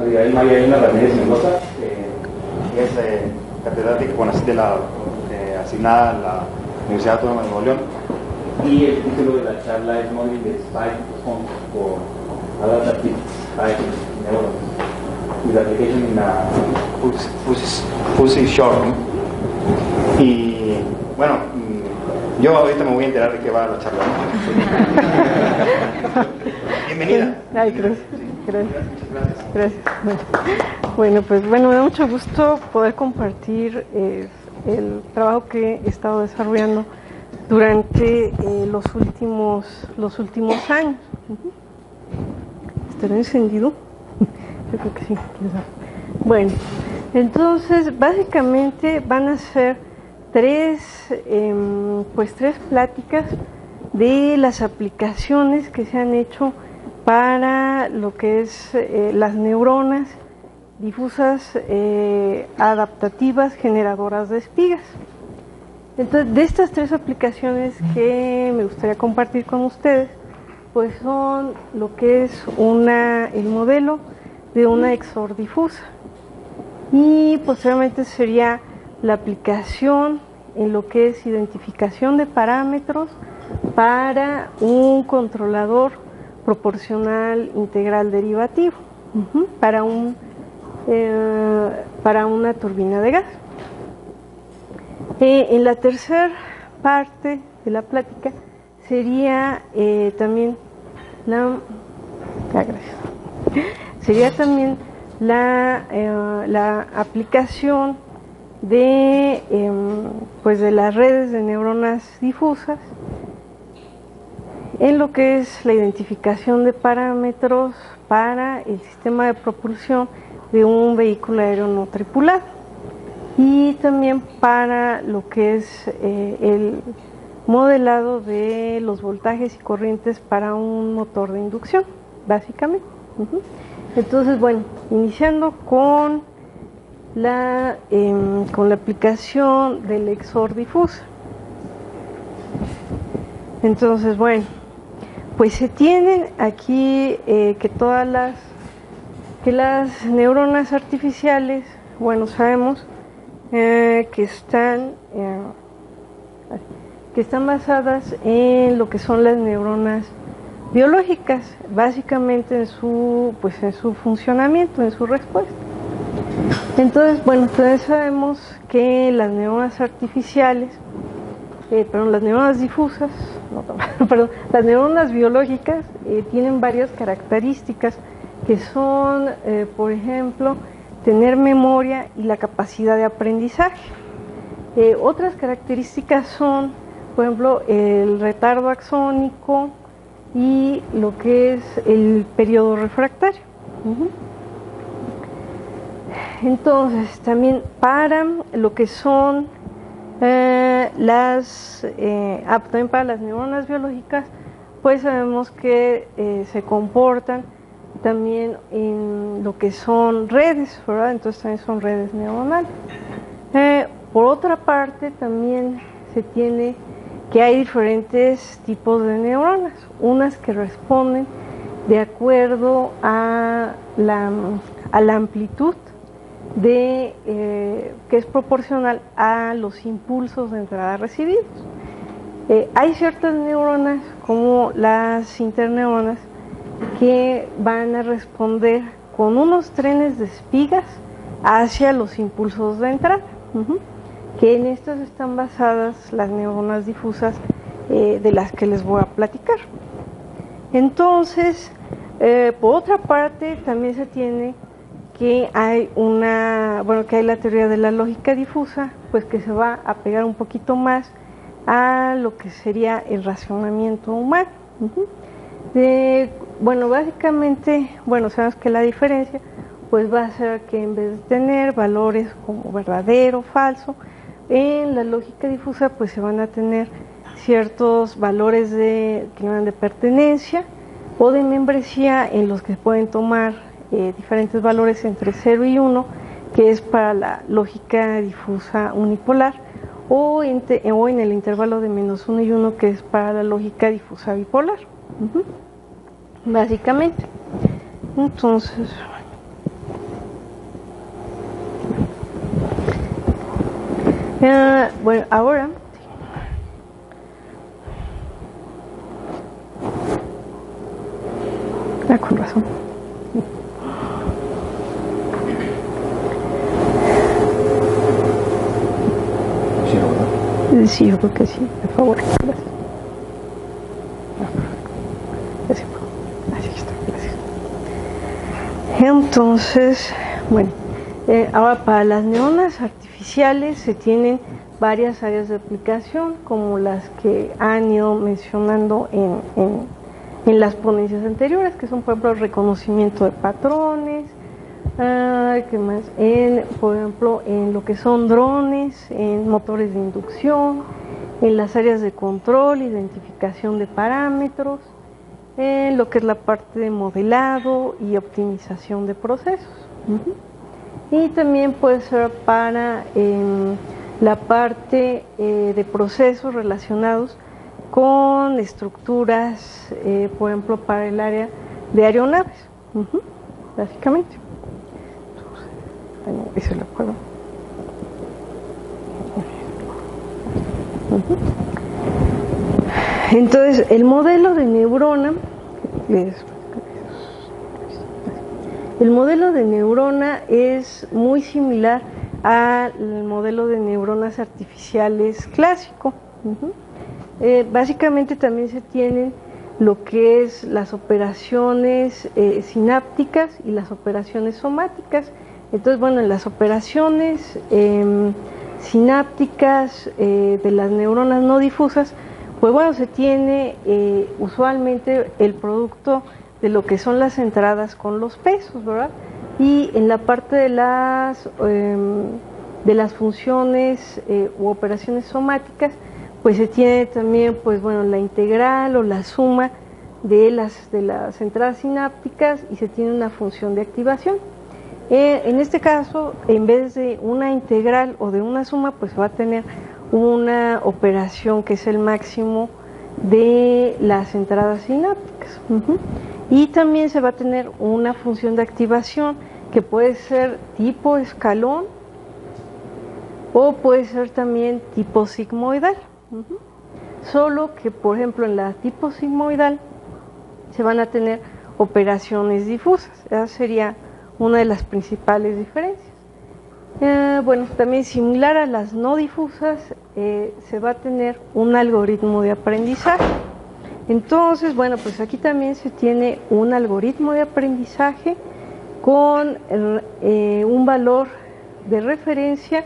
Abigail Maya Ramírez Mendoza, que es catedrática asignada a la Universidad Autónoma de Nuevo León. Y el título de la charla es Modeling the Spike Response for Adaptive Spike Neurons with Application in Fuzzy Short. Y bueno, yo ahorita me voy a enterar de qué va la charla. Bienvenida. Ay, gracias. Bueno, pues me da mucho gusto poder compartir el trabajo que he estado desarrollando durante los últimos años. ¿Estará encendido? Yo creo que sí. Bueno, entonces básicamente van a ser tres pláticas de las aplicaciones que se han hecho para lo que es las neuronas difusas adaptativas generadoras de espigas. Entonces, de estas tres aplicaciones que me gustaría compartir con ustedes, pues son lo que es el modelo de una XOR difusa, y posteriormente sería la aplicación en lo que es identificación de parámetros para un controlador proporcional integral derivativo, para una turbina de gas. En la tercera parte de la plática sería también la aplicación de las redes de neuronas difusas en lo que es la identificación de parámetros para el sistema de propulsión de un vehículo aéreo no tripulado, y también para lo que es el modelado de los voltajes y corrientes para un motor de inducción, básicamente. Entonces, bueno, iniciando con la aplicación del XOR difusa. Entonces, bueno, pues se tienen aquí que las neuronas artificiales, bueno, sabemos que están basadas en lo que son las neuronas biológicas, básicamente en su funcionamiento, en su respuesta. Entonces, bueno, entonces sabemos que las neuronas artificiales, las neuronas difusas, las neuronas biológicas tienen varias características que son, por ejemplo, tener memoria y la capacidad de aprendizaje. Otras características son, por ejemplo, el retardo axónico y lo que es el periodo refractario. Entonces, también para lo que son también para las neuronas biológicas, pues sabemos que se comportan también en lo que son redes, ¿verdad? Entonces también son redes neuronales. Por otra parte, también se tiene que hay diferentes tipos de neuronas, unas que responden de acuerdo a la amplitud que es proporcional a los impulsos de entrada recibidos. Hay ciertas neuronas, como las interneuronas, que van a responder con unos trenes de espigas hacia los impulsos de entrada, que en estas están basadas las neuronas difusas de las que les voy a platicar. Entonces, por otra parte, también se tiene que hay la teoría de la lógica difusa, pues que se va a pegar un poquito más a lo que sería el racionamiento humano. Básicamente, sabemos que la diferencia pues va a ser que en vez de tener valores como verdadero, falso, en la lógica difusa pues se van a tener ciertos valores que llaman de pertenencia o de membresía, en los que pueden tomar diferentes valores entre 0 y 1, que es para la lógica difusa unipolar, o en el intervalo de -1 y 1, que es para la lógica difusa bipolar, básicamente. Entonces, Bueno, ahora con razón. Sí, yo creo que sí, por favor. Gracias. Gracias. Así está, gracias. Entonces, bueno, ahora para las neuronas artificiales se tienen varias áreas de aplicación, como las que han ido mencionando en las ponencias anteriores, que son, por ejemplo, el reconocimiento de patrones, ¿qué más? Por ejemplo, en lo que son drones, en motores de inducción, en las áreas de control, identificación de parámetros, en lo que es la parte de modelado y optimización de procesos. Y también puede ser para la parte de procesos relacionados con estructuras, por ejemplo, para el área de aeronaves, básicamente. Eso lo puedo. Entonces, el modelo de neurona es muy similar al modelo de neuronas artificiales clásico. Básicamente también se tienen lo que es las operaciones sinápticas y las operaciones somáticas. Entonces, bueno, en las operaciones sinápticas de las neuronas no difusas, pues bueno, se tiene usualmente el producto de lo que son las entradas con los pesos, ¿verdad? Y en la parte de las funciones u operaciones somáticas, pues se tiene también, pues bueno, la integral o la suma de las entradas sinápticas y se tiene una función de activación. En este caso, en vez de una integral o de una suma, pues se va a tener una operación que es el máximo de las entradas sinápticas. Y también se va a tener una función de activación que puede ser tipo escalón o puede ser también tipo sigmoidal. Solo que, por ejemplo, en la tipo sigmoidal se van a tener operaciones difusas. Esa sería una de las principales diferencias. Bueno, también similar a las no difusas, se va a tener un algoritmo de aprendizaje. Entonces, bueno, pues aquí también se tiene un algoritmo de aprendizaje con un valor de referencia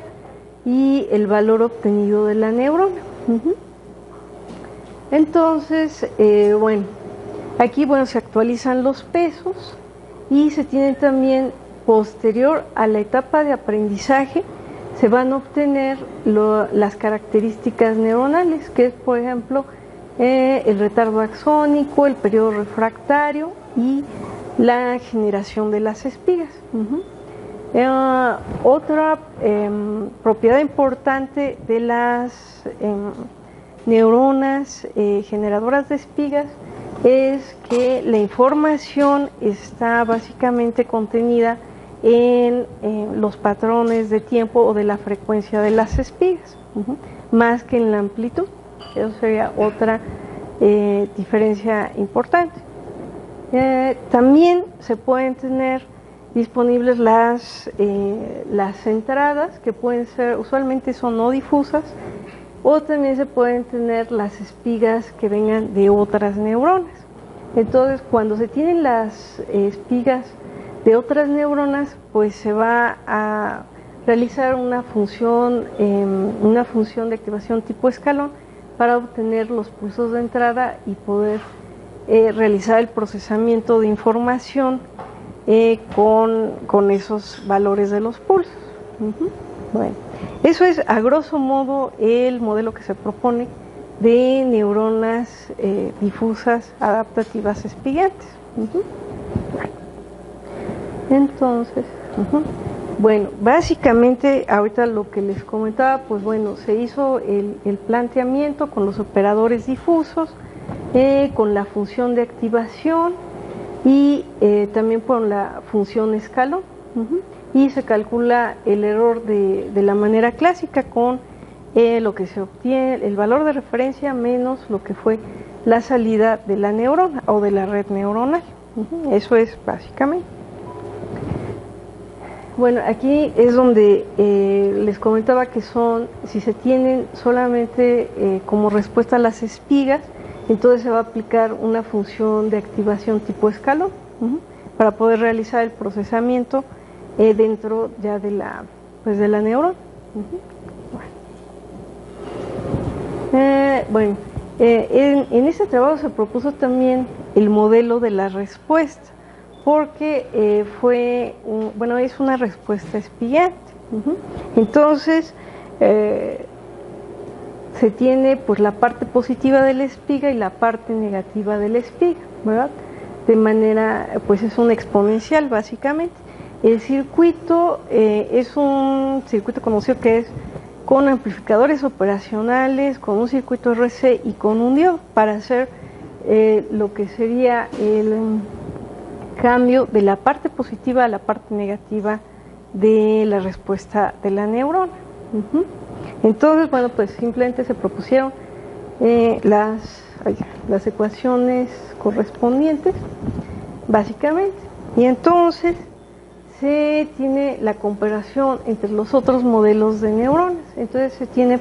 y el valor obtenido de la neurona. Entonces, bueno, aquí, bueno, se actualizan los pesos y se tienen también, posterior a la etapa de aprendizaje, se van a obtener las características neuronales, que es, por ejemplo, el retardo axónico, el periodo refractario y la generación de las espigas. Otra propiedad importante de las neuronas generadoras de espigas es que la información está básicamente contenida en los patrones de tiempo o de la frecuencia de las espigas, más que en la amplitud. Eso sería otra diferencia importante. También se pueden tener disponibles las entradas, que pueden ser, usualmente son no difusas, o también se pueden tener las espigas que vengan de otras neuronas. Entonces, cuando se tienen las espigas de otras neuronas, pues se va a realizar una función de activación tipo escalón para obtener los pulsos de entrada y poder realizar el procesamiento de información con esos valores de los pulsos. Bueno, eso es a grosso modo el modelo que se propone de neuronas difusas adaptativas espigantes. Entonces, bueno, básicamente ahorita lo que les comentaba, pues bueno, se hizo el planteamiento con los operadores difusos, con la función de activación y también con la función escalón. Y se calcula el error de la manera clásica con lo que se obtiene, el valor de referencia menos lo que fue la salida de la neurona o de la red neuronal. Eso es básicamente. Bueno, aquí es donde les comentaba que si se tienen solamente como respuesta a las espigas, entonces se va a aplicar una función de activación tipo escalón para poder realizar el procesamiento dentro ya de la neurona. En este trabajo se propuso también el modelo de la respuesta, porque es una respuesta espigante. Entonces se tiene pues la parte positiva de la espiga y la parte negativa de la espiga, ¿verdad? De manera, pues es un exponencial básicamente. El circuito es un circuito conocido que es con amplificadores operacionales, con un circuito RC y con un diodo para hacer lo que sería el cambio de la parte positiva a la parte negativa de la respuesta de la neurona. Entonces, bueno, pues simplemente se propusieron las ecuaciones correspondientes, básicamente, y entonces se tiene la comparación entre los otros modelos de neuronas. Entonces se tiene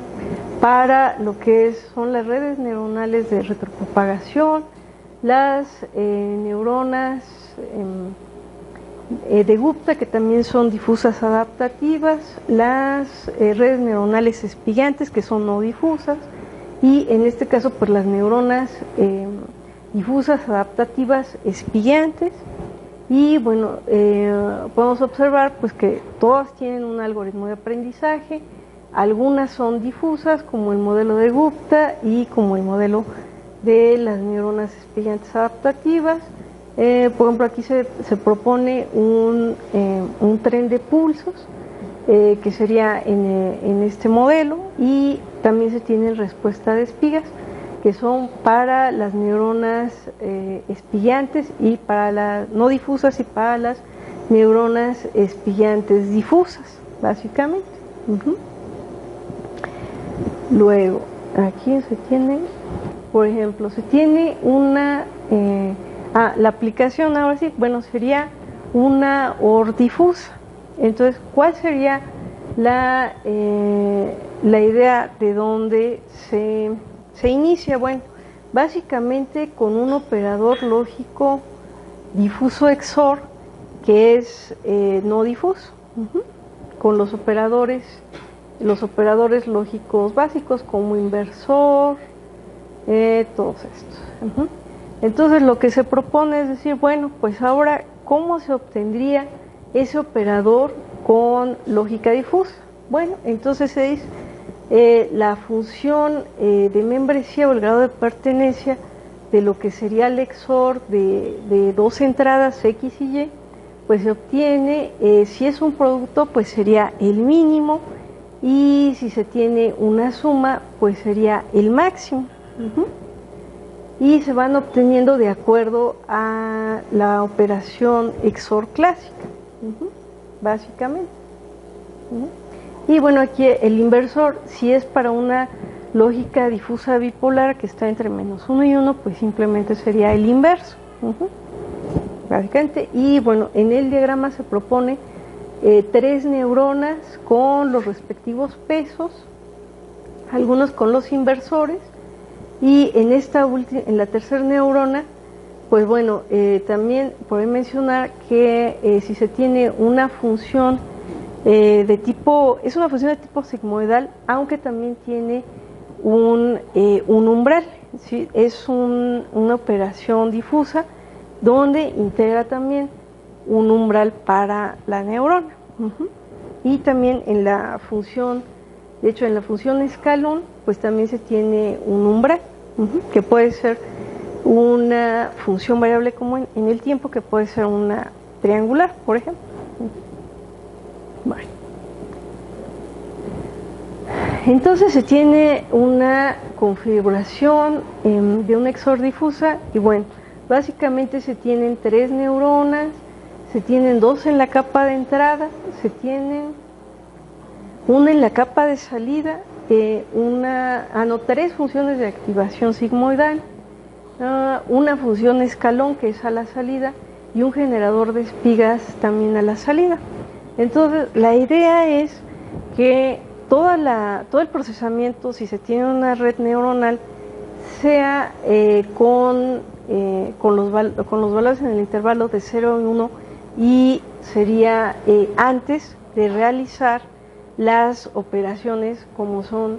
para lo que son las redes neuronales de retropropagación, las neuronas de Gupta, que también son difusas adaptativas, las redes neuronales espigantes, que son no difusas, y en este caso pues las neuronas difusas adaptativas espigantes. Y bueno, podemos observar pues que todas tienen un algoritmo de aprendizaje, algunas son difusas como el modelo de Gupta y como el modelo de las neuronas espigantes adaptativas. Por ejemplo, aquí se propone un tren de pulsos que sería en este modelo, y también se tiene respuesta de espigas, que son para las neuronas espillantes y para las no difusas y para las neuronas espillantes difusas, básicamente. Luego, aquí se tiene, por ejemplo, se tiene una, la aplicación ahora sí, bueno, sería una OR difusa. Entonces, ¿cuál sería la idea de dónde se inicia? Bueno, básicamente con un operador lógico difuso XOR que es no difuso, con los operadores lógicos básicos como inversor, todos estos. Entonces lo que se propone es decir, bueno, pues ahora, ¿cómo se obtendría ese operador con lógica difusa? Bueno, entonces se dice la función de membresía o el grado de pertenencia de lo que sería el XOR de dos entradas X y Y, pues se obtiene, si es un producto, pues sería el mínimo, y si se tiene una suma, pues sería el máximo. Y se van obteniendo de acuerdo a la operación XOR clásica, básicamente. Y bueno, aquí el inversor, si es para una lógica difusa bipolar que está entre -1 y 1, pues simplemente sería el inverso, básicamente. Y bueno, en el diagrama se propone 3 neuronas con los respectivos pesos, algunos con los inversores, y en la tercera neurona, pues bueno, también puede mencionar que si se tiene una función es una función de tipo sigmoidal, aunque también tiene un umbral, ¿sí? Es una operación difusa donde integra también un umbral para la neurona. Y también en la función, de hecho en la función escalón, pues también se tiene un umbral, que puede ser una función variable como en el tiempo, que puede ser una triangular, por ejemplo. Bueno. Entonces se tiene una configuración de una XOR difusa, y bueno, básicamente se tienen 3 neuronas, se tienen 2 en la capa de entrada, se tienen una en la capa de salida tres funciones de activación sigmoidal, una función escalón que es a la salida y un generador de espigas también a la salida. Entonces la idea es que todo el procesamiento, si se tiene una red neuronal, sea con los valores en el intervalo de 0 y 1 y sería antes de realizar las operaciones como son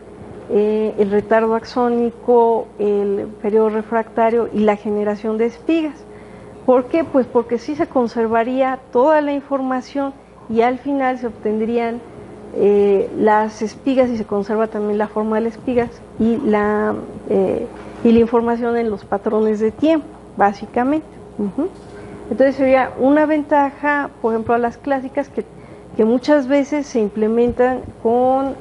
el retardo axónico, el periodo refractario y la generación de espigas. ¿Por qué? Pues porque sí se conservaría toda la información y al final se obtendrían las espigas y se conserva también la forma de las espigas y la información en los patrones de tiempo, básicamente. Entonces sería una ventaja, por ejemplo, a las clásicas que muchas veces se implementan con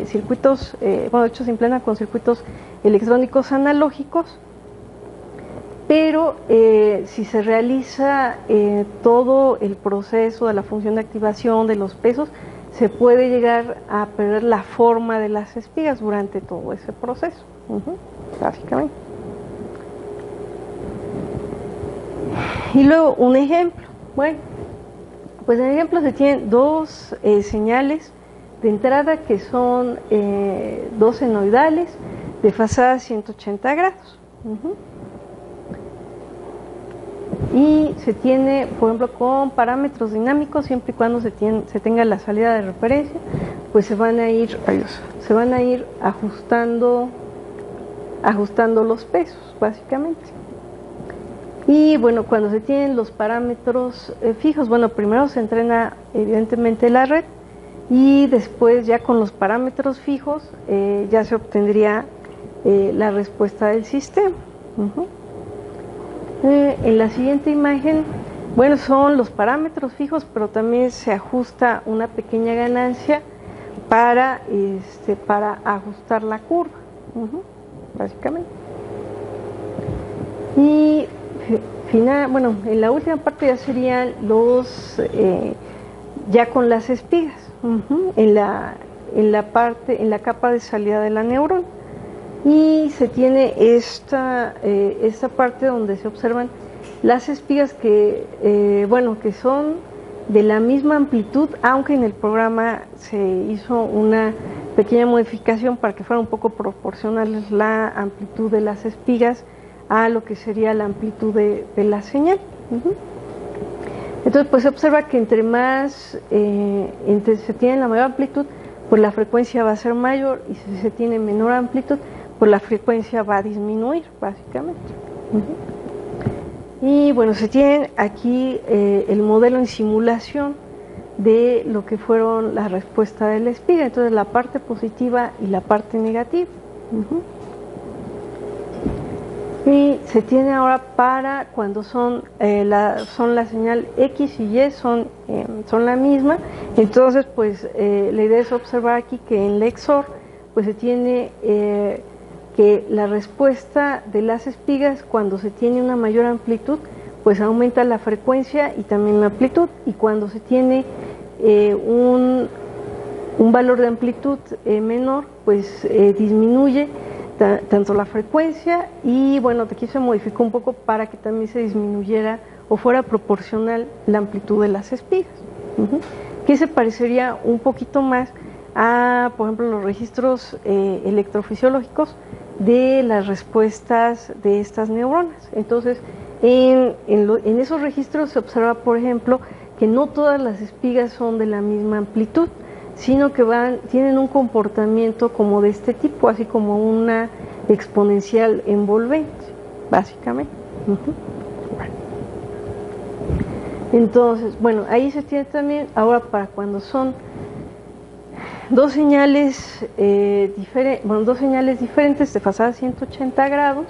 circuitos, de hecho se implementan con circuitos electrónicos analógicos, pero si se realiza todo el proceso de la función de activación de los pesos, se puede llegar a perder la forma de las espigas durante todo ese proceso, básicamente. Y luego un ejemplo, bueno, pues en el ejemplo se tienen dos señales de entrada que son dos senoidales de fazada 180 grados. Y se tiene, por ejemplo, con parámetros dinámicos, siempre y cuando se tenga la salida de referencia, pues se van a ir ajustando los pesos, básicamente. Y bueno, cuando se tienen los parámetros fijos, bueno, primero se entrena evidentemente la red y después ya con los parámetros fijos ya se obtendría la respuesta del sistema. En la siguiente imagen, bueno, son los parámetros fijos, pero también se ajusta una pequeña ganancia para ajustar la curva, básicamente. Y bueno, en la última parte ya serían ya con las espigas, en la capa de salida de la neurona. Y se tiene esta parte donde se observan las espigas que son de la misma amplitud, aunque en el programa se hizo una pequeña modificación para que fuera un poco proporcional la amplitud de las espigas a lo que sería la amplitud de la señal. Entonces, pues se observa que entre se tiene la mayor amplitud, pues la frecuencia va a ser mayor, y si se tiene menor amplitud, pues la frecuencia va a disminuir, básicamente. Y bueno, se tiene aquí el modelo en simulación de lo que fueron la respuesta de la espiga, entonces la parte positiva y la parte negativa. Y se tiene ahora para cuando son la señal X y Y son la misma, entonces pues la idea es observar aquí que en el XOR pues se tiene que la respuesta de las espigas cuando se tiene una mayor amplitud pues aumenta la frecuencia y también la amplitud, y cuando se tiene un valor de amplitud menor pues disminuye tanto la frecuencia, y bueno, aquí se modificó un poco para que también se disminuyera o fuera proporcional la amplitud de las espigas, que se parecería un poquito más a, por ejemplo, los registros electrofisiológicos de las respuestas de estas neuronas. Entonces, en esos registros se observa, por ejemplo, que no todas las espigas son de la misma amplitud, sino que tienen un comportamiento como de este tipo, así como una exponencial envolvente, básicamente. Entonces, bueno, ahí se tiene también, ahora para cuando son dos señales diferentes de fazada 180 grados,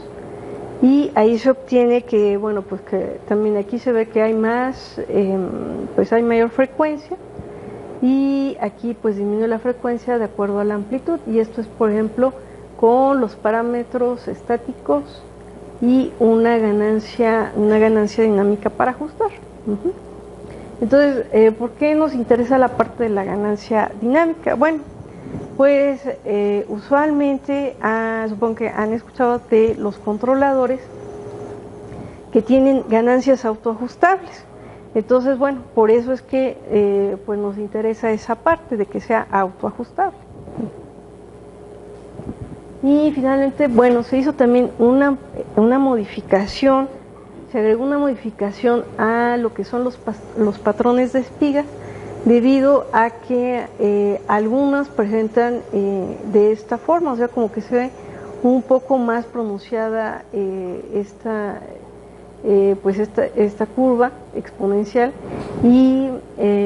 y ahí se obtiene que, bueno, pues que también aquí se ve que hay hay mayor frecuencia, y aquí pues disminuye la frecuencia de acuerdo a la amplitud, y esto es, por ejemplo, con los parámetros estáticos y una ganancia dinámica para ajustar. Entonces, ¿por qué nos interesa la parte de la ganancia dinámica? Bueno, pues usualmente, supongo que han escuchado de los controladores que tienen ganancias autoajustables. Entonces, bueno, por eso es que pues nos interesa esa parte de que sea autoajustable. Y finalmente, bueno, se hizo también una modificación, se agregó una modificación a lo que son los patrones de espigas, debido a que algunas presentan de esta forma, o sea, como que se ve un poco más pronunciada esta curva exponencial, y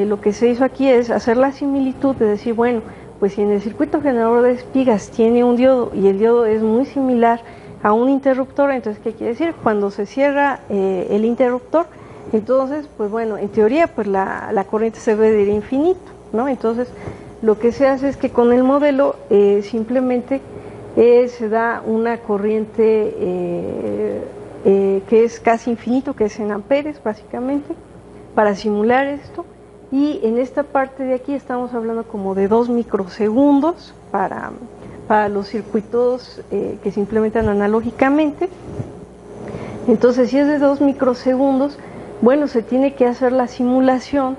lo que se hizo aquí es hacer la similitud de decir, bueno, pues si en el circuito generador de espigas tiene un diodo y el diodo es muy similar a un interruptor, entonces ¿qué quiere decir? Cuando se cierra el interruptor, entonces, pues bueno, en teoría pues la corriente se debe de ir infinito, ¿no? Entonces lo que se hace es que con el modelo simplemente se da una corriente que es casi infinito, que es en amperes básicamente, para simular esto. Y en esta parte de aquí estamos hablando como de 2 microsegundos para los circuitos que se implementan analógicamente. Entonces, si es de 2 microsegundos, bueno, se tiene que hacer la simulación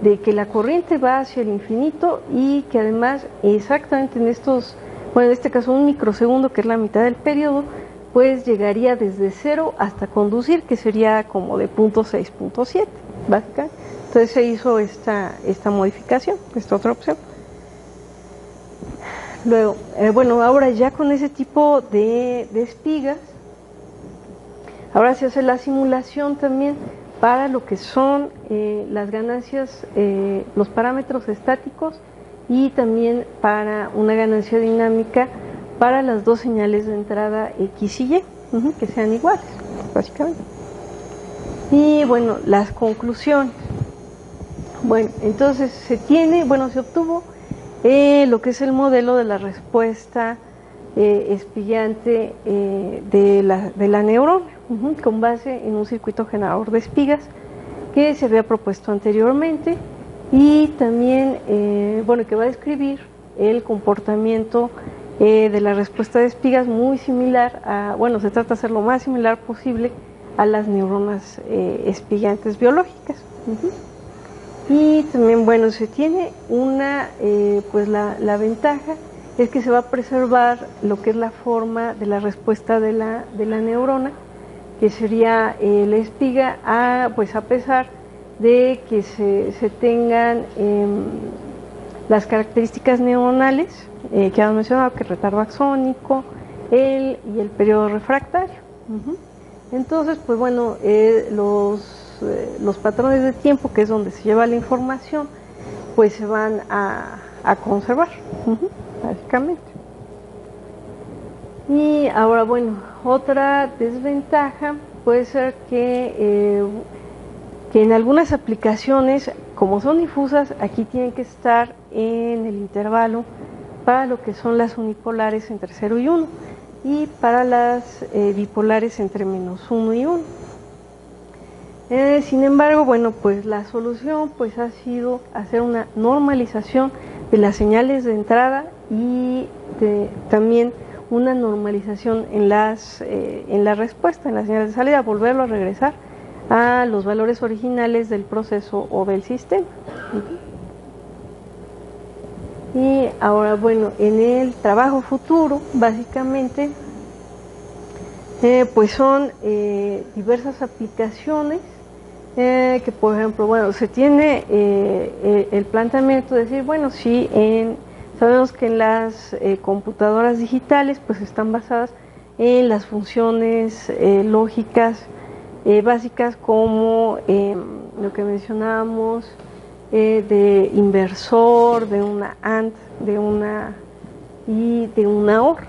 de que la corriente va hacia el infinito y que además exactamente en este caso 1 microsegundo, que es la mitad del periodo, pues llegaría desde 0 hasta conducir, que sería como de 0.6, 0.7, básicamente. Entonces se hizo esta modificación, esta otra opción. Luego, bueno, ahora ya con ese tipo de espigas, ahora se hace la simulación también para lo que son las ganancias, los parámetros estáticos, y también para una ganancia dinámica para las dos señales de entrada X y Y, que sean iguales, básicamente. Y bueno, las conclusiones. Bueno, entonces se obtuvo lo que es el modelo de la respuesta espigante de la neurona, con base en un circuito generador de espigas que se había propuesto anteriormente, y también, que va a describir el comportamiento de la respuesta de espigas muy similar se trata de hacer lo más similar posible a las neuronas espigantes biológicas. Y también, bueno, se tiene la ventaja es que se va a preservar lo que es la forma de la respuesta de la neurona, que sería la espiga, a pesar de que se tengan las características neuronales que hemos mencionado, que el retardo axónico y el periodo refractario. Entonces, pues bueno, los patrones de tiempo, que es donde se lleva la información, pues se van a conservar, básicamente. Y ahora, bueno, otra desventaja puede ser que en algunas aplicaciones, como son difusas, aquí tienen que estar en el intervalo para lo que son las unipolares entre 0 y 1, y para las bipolares entre -1 y 1. Sin embargo, bueno, pues la solución pues ha sido hacer una normalización de las señales de entrada y también una normalización en la respuesta, en las señales de salida, volverlo a regresar a los valores originales del proceso o del sistema. Y ahora, bueno, en el trabajo futuro, básicamente, pues son diversas aplicaciones que, por ejemplo, bueno, se tiene el planteamiento de decir, bueno, sí, sabemos que en las computadoras digitales pues están basadas en las funciones lógicas básicas, como lo que mencionábamos de inversor, de una AND, de una OR.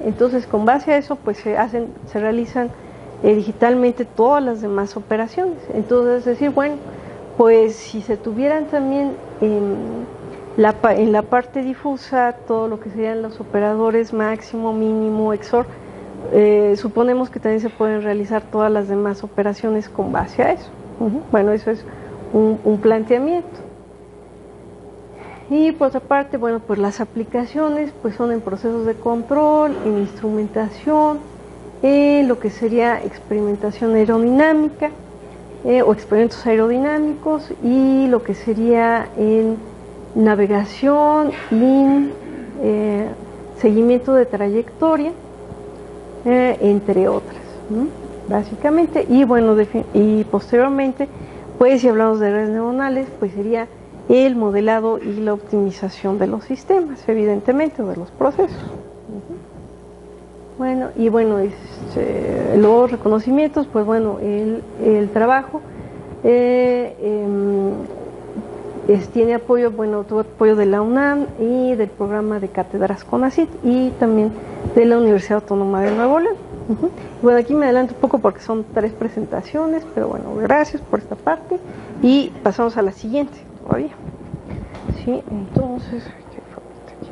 Entonces, con base a eso pues se realizan digitalmente todas las demás operaciones. Entonces, es decir, bueno, pues si se tuvieran también en la parte difusa todo lo que serían los operadores máximo, mínimo, XOR, suponemos que también se pueden realizar todas las demás operaciones con base a eso. Bueno, eso es un planteamiento. Y por otra parte, bueno, pues las aplicaciones pues son en procesos de control, en instrumentación, en lo que sería experimentación aerodinámica o experimentos aerodinámicos, y lo que sería en navegación y seguimiento de trayectoria, entre otras, ¿no? Básicamente. Y bueno, y posteriormente, pues si hablamos de redes neuronales, pues sería el modelado y la optimización de los sistemas, evidentemente, o de los procesos. Bueno, y bueno, los reconocimientos, pues bueno, el trabajo tiene apoyo, bueno, tuvo apoyo de la UNAM y del programa de cátedras CONACYT y también de la Universidad Autónoma de Nuevo León. Bueno, aquí me adelanto un poco porque son 3 presentaciones, pero bueno, gracias por esta parte y pasamos a la siguiente todavía. Sí, entonces, ¿qué falta aquí?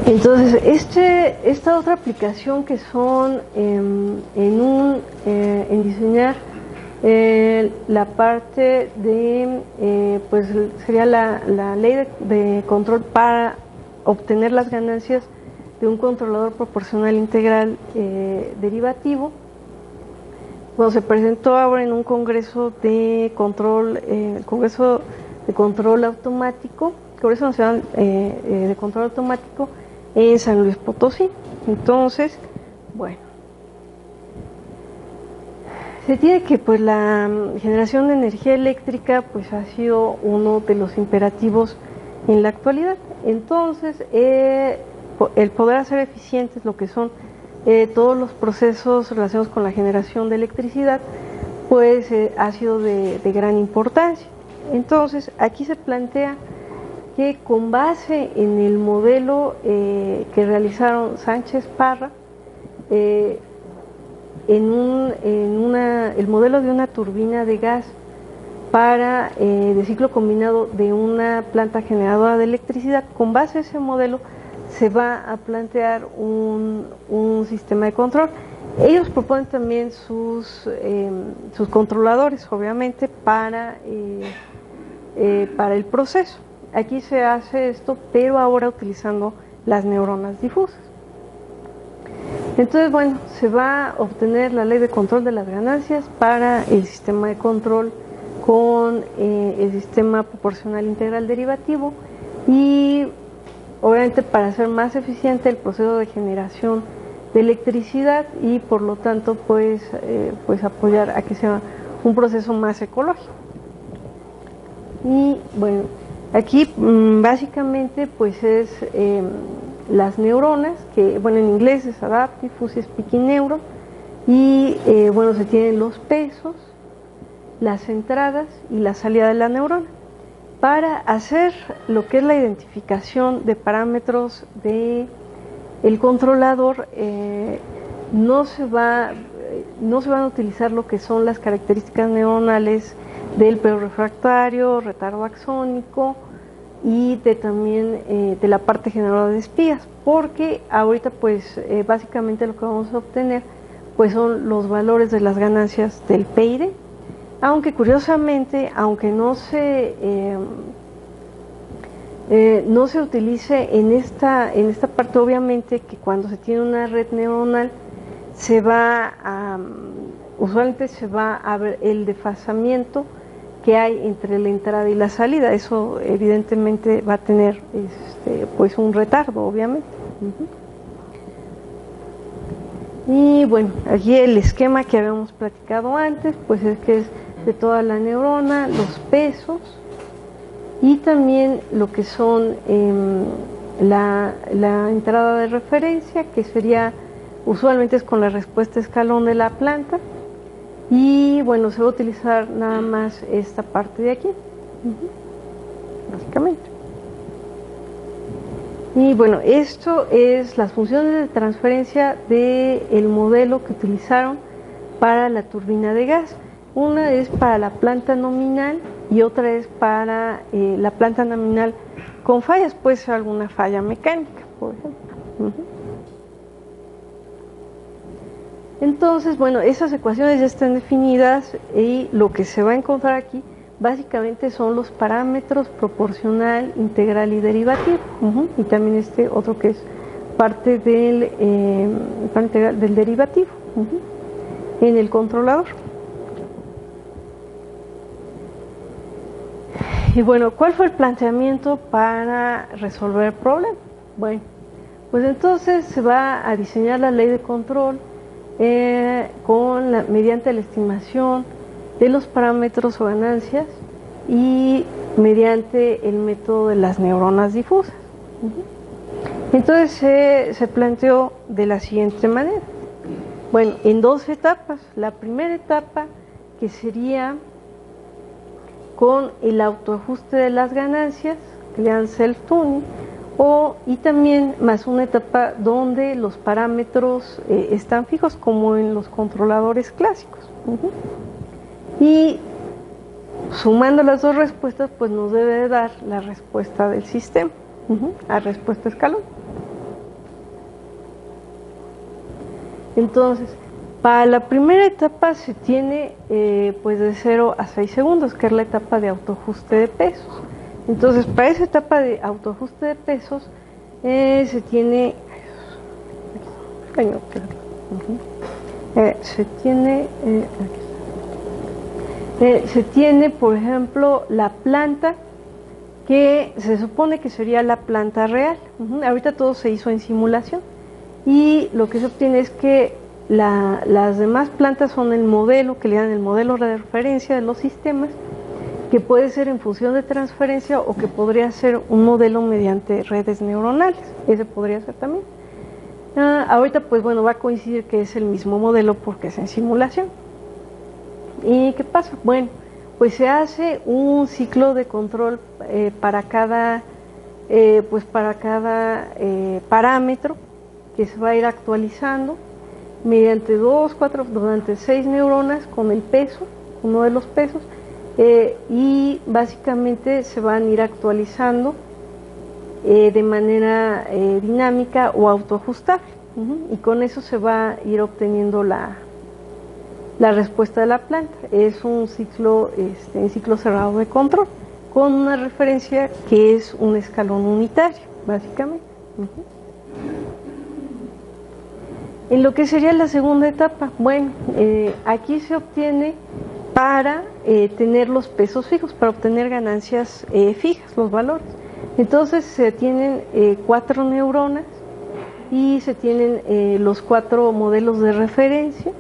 Entonces, esta otra aplicación que son en diseñar la parte de, pues sería la ley de control para obtener las ganancias de un controlador proporcional integral derivativo. Bueno, se presentó ahora en un congreso de control, Congreso de Control Automático, Congreso Nacional de Control Automático en San Luis Potosí. Entonces, bueno, se tiene que pues la generación de energía eléctrica pues ha sido uno de los imperativos en la actualidad. Entonces, el poder hacer eficientes lo que son todos los procesos relacionados con la generación de electricidad, pues ha sido de gran importancia. Entonces, aquí se plantea que con base en el modelo que realizaron Sánchez Parra, el modelo de una turbina de gas para de ciclo combinado de una planta generadora de electricidad, con base en ese modelo se va a plantear un sistema de control. Ellos proponen también sus controladores, obviamente, para el proceso. Aquí se hace esto, pero ahora utilizando las neuronas difusas. Entonces, bueno, se va a obtener la ley de control de las ganancias para el sistema de control con el sistema proporcional integral derivativo, y obviamente para hacer más eficiente el proceso de generación de electricidad y por lo tanto pues apoyar a que sea un proceso más ecológico. Y bueno, aquí básicamente pues es las neuronas, que bueno, en inglés es Adaptive Fuzzy Speaking Neuron, y bueno, se tienen los pesos, las entradas y la salida de la neurona. Para hacer lo que es la identificación de parámetros de el controlador, no se van a utilizar lo que son las características neuronales del periodo refractario, retardo axónico y también de la parte generadora de espías, porque ahorita pues básicamente lo que vamos a obtener pues son los valores de las ganancias del PID, aunque curiosamente, aunque no se utilice en esta parte, obviamente que cuando se tiene una red neuronal usualmente se va a ver el desfasamiento que hay entre la entrada y la salida. Eso evidentemente va a tener pues un retardo, obviamente. Y bueno, aquí el esquema que habíamos platicado antes, pues es que es de toda la neurona, los pesos y también lo que son la entrada de referencia, que sería usualmente es con la respuesta escalón de la planta, y bueno, se va a utilizar nada más esta parte de aquí, básicamente. Y bueno, esto es las funciones de transferencia del modelo que utilizaron para la turbina de gas. Una es para la planta nominal y otra es para la planta nominal con fallas, puede ser alguna falla mecánica, por ejemplo. Entonces, bueno, esas ecuaciones ya están definidas y lo que se va a encontrar aquí básicamente son los parámetros proporcional, integral y derivativo. Y también este otro que es parte del derivativo en el controlador. Y bueno, ¿cuál fue el planteamiento para resolver el problema? Bueno, pues entonces se va a diseñar la ley de control mediante la estimación de los parámetros o ganancias y mediante el método de las neuronas difusas. Entonces se planteó de la siguiente manera. Bueno, en dos etapas. La primera etapa, que sería con el autoajuste de las ganancias, que le dan self-tuning, y también más una etapa donde los parámetros están fijos, como en los controladores clásicos. Y sumando las dos respuestas, pues nos debe dar la respuesta del sistema, a respuesta escalón. Entonces, para la primera etapa se tiene pues de 0 a 6 segundos, que es la etapa de autoajuste de pesos. Entonces, para esa etapa de autoajuste de pesos se tiene por ejemplo, la planta que se supone que sería la planta real. Ahorita todo se hizo en simulación y lo que se obtiene es que las demás plantas son el modelo, que le dan el modelo de referencia de los sistemas, que puede ser en función de transferencia o que podría ser un modelo mediante redes neuronales. Ese podría ser también. Ahorita pues bueno, va a coincidir que es el mismo modelo porque es en simulación. ¿Y qué pasa? Bueno, pues se hace un ciclo de control para cada parámetro, que se va a ir actualizando mediante durante 6 neuronas con el peso, uno de los pesos, y básicamente se van a ir actualizando de manera dinámica o autoajustable, y con eso se va a ir obteniendo la respuesta de la planta. Es un ciclo, cerrado de control, con una referencia que es un escalón unitario, básicamente. En lo que sería la segunda etapa, bueno, aquí se obtiene para tener los pesos fijos, para obtener ganancias fijas, los valores. Entonces se tienen 4 neuronas y se tienen los 4 modelos de referencia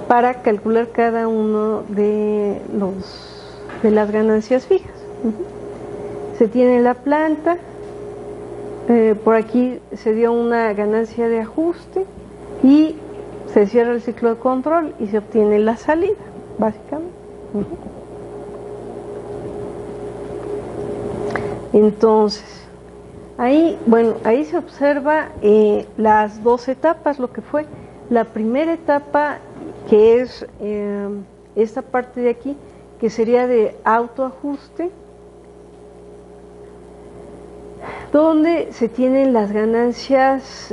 para calcular cada uno de las ganancias fijas. Se tiene la planta, por aquí se dio una ganancia de ajuste y se cierra el ciclo de control y se obtiene la salida, básicamente. Entonces, ahí se observa las dos etapas, lo que fue la primera etapa, que es esta parte de aquí, que sería de autoajuste, donde se tienen las ganancias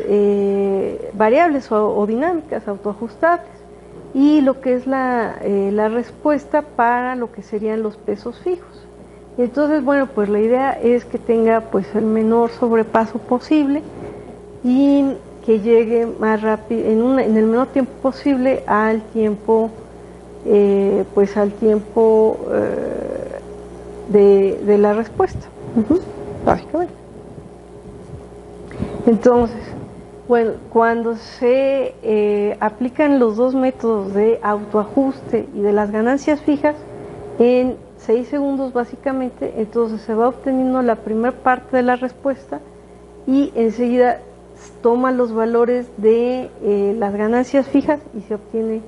variables o dinámicas, autoajustables, y lo que es la respuesta para lo que serían los pesos fijos. Entonces, bueno, pues la idea es que tenga pues el menor sobrepaso posible y que llegue más rápido, en el menor tiempo posible al tiempo, de la respuesta, básicamente. Entonces, bueno, cuando se aplican los dos métodos de autoajuste y de las ganancias fijas en 6 segundos básicamente, entonces se va obteniendo la primera parte de la respuesta y enseguida toma los valores de las ganancias fijas y se obtiene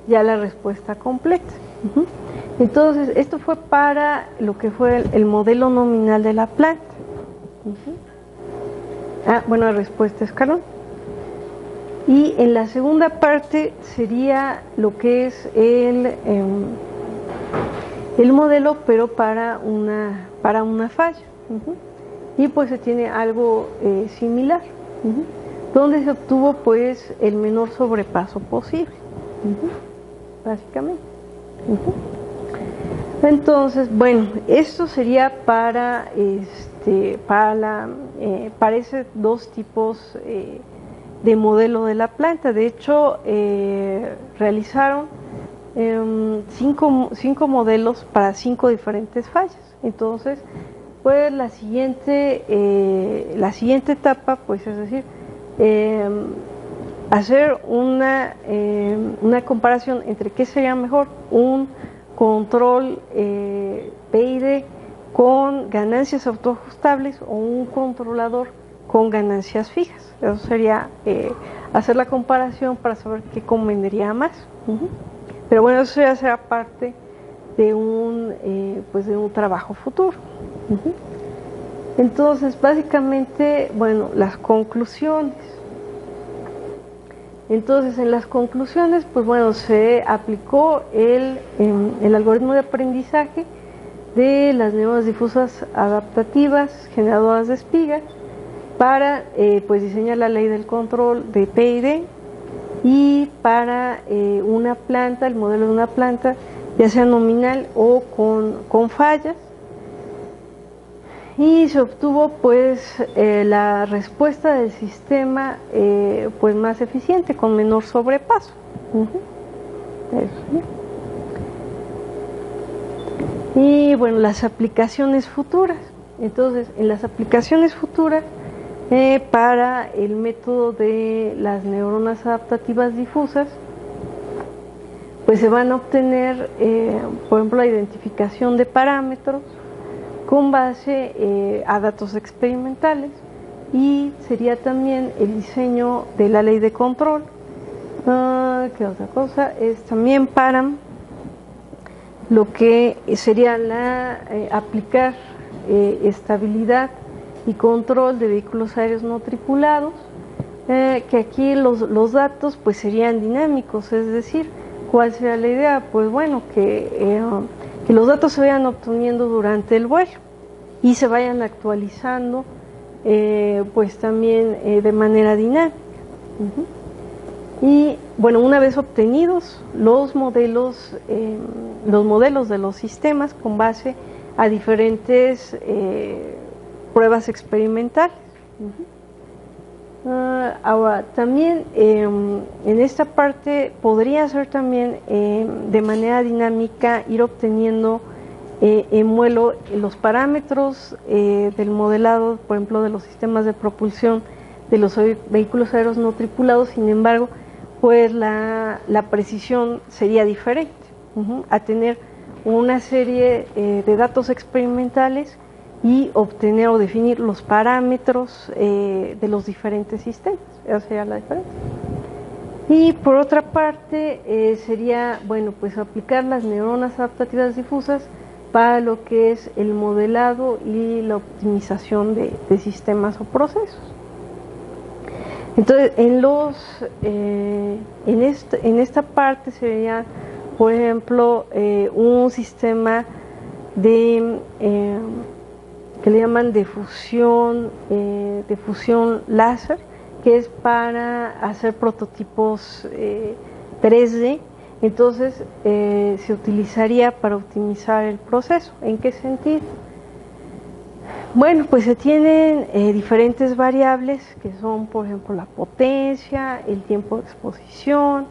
ya la respuesta completa. Entonces, esto fue para lo que fue el modelo nominal de la planta. Bueno, la respuesta escalón. Y en la segunda parte sería lo que es el modelo, pero para una falla. Y pues se tiene algo similar, donde se obtuvo pues el menor sobrepaso posible, básicamente. Entonces, bueno, esto sería para esos dos tipos de modelo de la planta. De hecho, realizaron 5 modelos para 5 diferentes fallas. Entonces, pues la siguiente etapa, pues es decir, hacer una comparación entre qué sería mejor, un control PID con ganancias autoajustables o un controlador con ganancias fijas. Eso sería hacer la comparación para saber qué convendría más. Pero bueno, eso ya será parte de un trabajo futuro. Entonces, básicamente, bueno, las conclusiones. Entonces, en las conclusiones, pues bueno, se aplicó el algoritmo de aprendizaje de las neuronas difusas adaptativas generadoras de espigas para pues diseñar la ley del control de PID y para una planta, el modelo de una planta, ya sea nominal o con fallas. Y se obtuvo pues la respuesta del sistema pues más eficiente, con menor sobrepaso. Y bueno, las aplicaciones futuras. Entonces, en las aplicaciones futuras, para el método de las neuronas adaptativas difusas, pues se van a obtener, por ejemplo, la identificación de parámetros con base a datos experimentales, y sería también el diseño de la ley de control. ¿Qué otra cosa? Es también para lo que sería aplicar estabilidad y control de vehículos aéreos no tripulados, que aquí los datos pues serían dinámicos, es decir, ¿cuál sería la idea? Pues bueno, que los datos se vayan obteniendo durante el vuelo y se vayan actualizando pues también de manera dinámica. Y bueno, una vez obtenidos los modelos de los sistemas con base a diferentes pruebas experimentales. Ahora, también en esta parte podría ser también de manera dinámica ir obteniendo en vuelo los parámetros del modelado, por ejemplo, de los sistemas de propulsión de los vehículos aéreos no tripulados. Sin embargo, pues la precisión sería diferente, a tener una serie de datos experimentales y obtener o definir los parámetros de los diferentes sistemas. Esa sería la diferencia. Y por otra parte sería, bueno, pues aplicar las neuronas adaptativas difusas para lo que es el modelado y la optimización de sistemas o procesos. Entonces, en esta parte sería, por ejemplo, un sistema de que le llaman de fusión láser, que es para hacer prototipos 3D. Entonces se utilizaría para optimizar el proceso. ¿En qué sentido? Bueno, pues se tienen diferentes variables que son, por ejemplo, la potencia, el tiempo de exposición,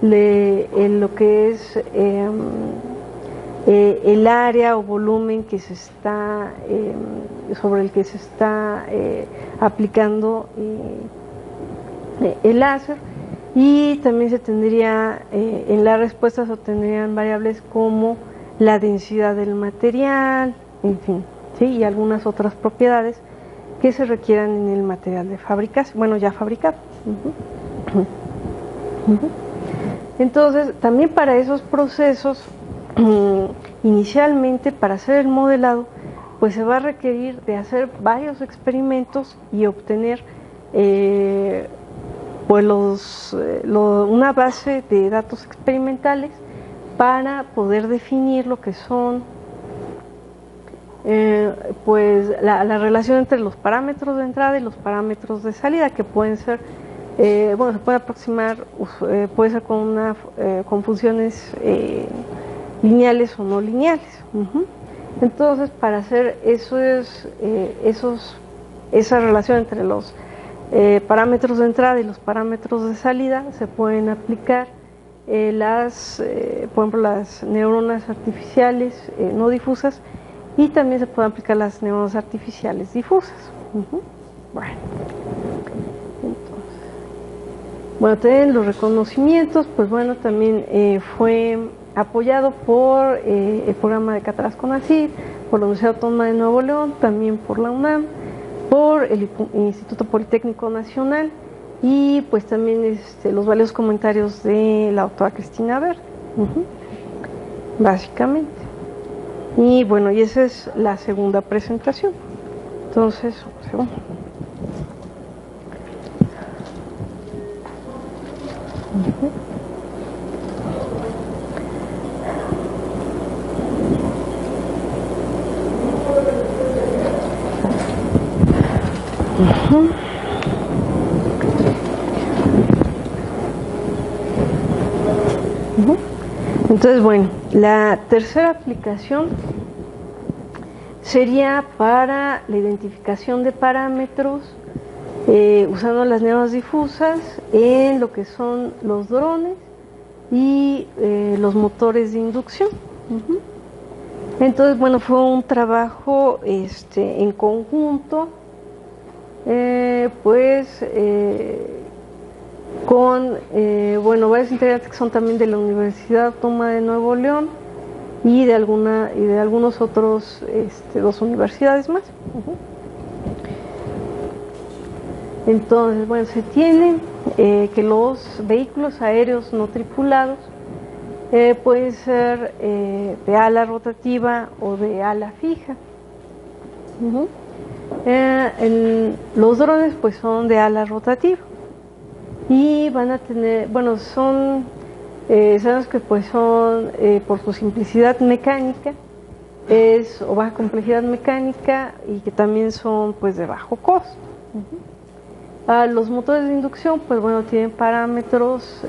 lo que es el área o volumen que se está sobre el que se está aplicando el láser. Y también se tendría, en la respuesta se obtendrían variables como la densidad del material, en fin, ¿sí? Y algunas otras propiedades que se requieran en el material de fabricación, bueno, ya fabricado. Entonces, también para esos procesos, inicialmente, para hacer el modelado, pues se va a requerir de hacer varios experimentos y obtener pues una base de datos experimentales para poder definir lo que son pues la relación entre los parámetros de entrada y los parámetros de salida, que pueden ser bueno, se puede aproximar, puede ser con funciones lineales o no lineales. Entonces, para hacer esa relación entre los parámetros de entrada y los parámetros de salida, se pueden aplicar por ejemplo, las neuronas artificiales no difusas, y también se pueden aplicar las neuronas artificiales difusas. Bueno, también los reconocimientos, pues bueno, también fue apoyado por el programa de Catraz CONACYT, por la Universidad Autónoma de Nuevo León, también por la UNAM, por el Instituto Politécnico Nacional, y pues también los valiosos comentarios de la doctora Cristina Verde, básicamente. Y bueno, y esa es la segunda presentación. Entonces, un segundo. Entonces, bueno, la tercera aplicación sería para la identificación de parámetros usando las neuronas difusas en lo que son los drones y los motores de inducción. Entonces, bueno, fue un trabajo en conjunto, con bueno, varios integrantes que son también de la Universidad Autónoma de Nuevo León y de algunos otros dos universidades más. Entonces, bueno, se tiene que los vehículos aéreos no tripulados pueden ser de ala rotativa o de ala fija. Los drones pues son de ala rotativa y van a tener, bueno, sabemos que pues son por su simplicidad mecánica o baja complejidad mecánica, y que también son pues de bajo costo. Los motores de inducción, pues bueno, tienen parámetros,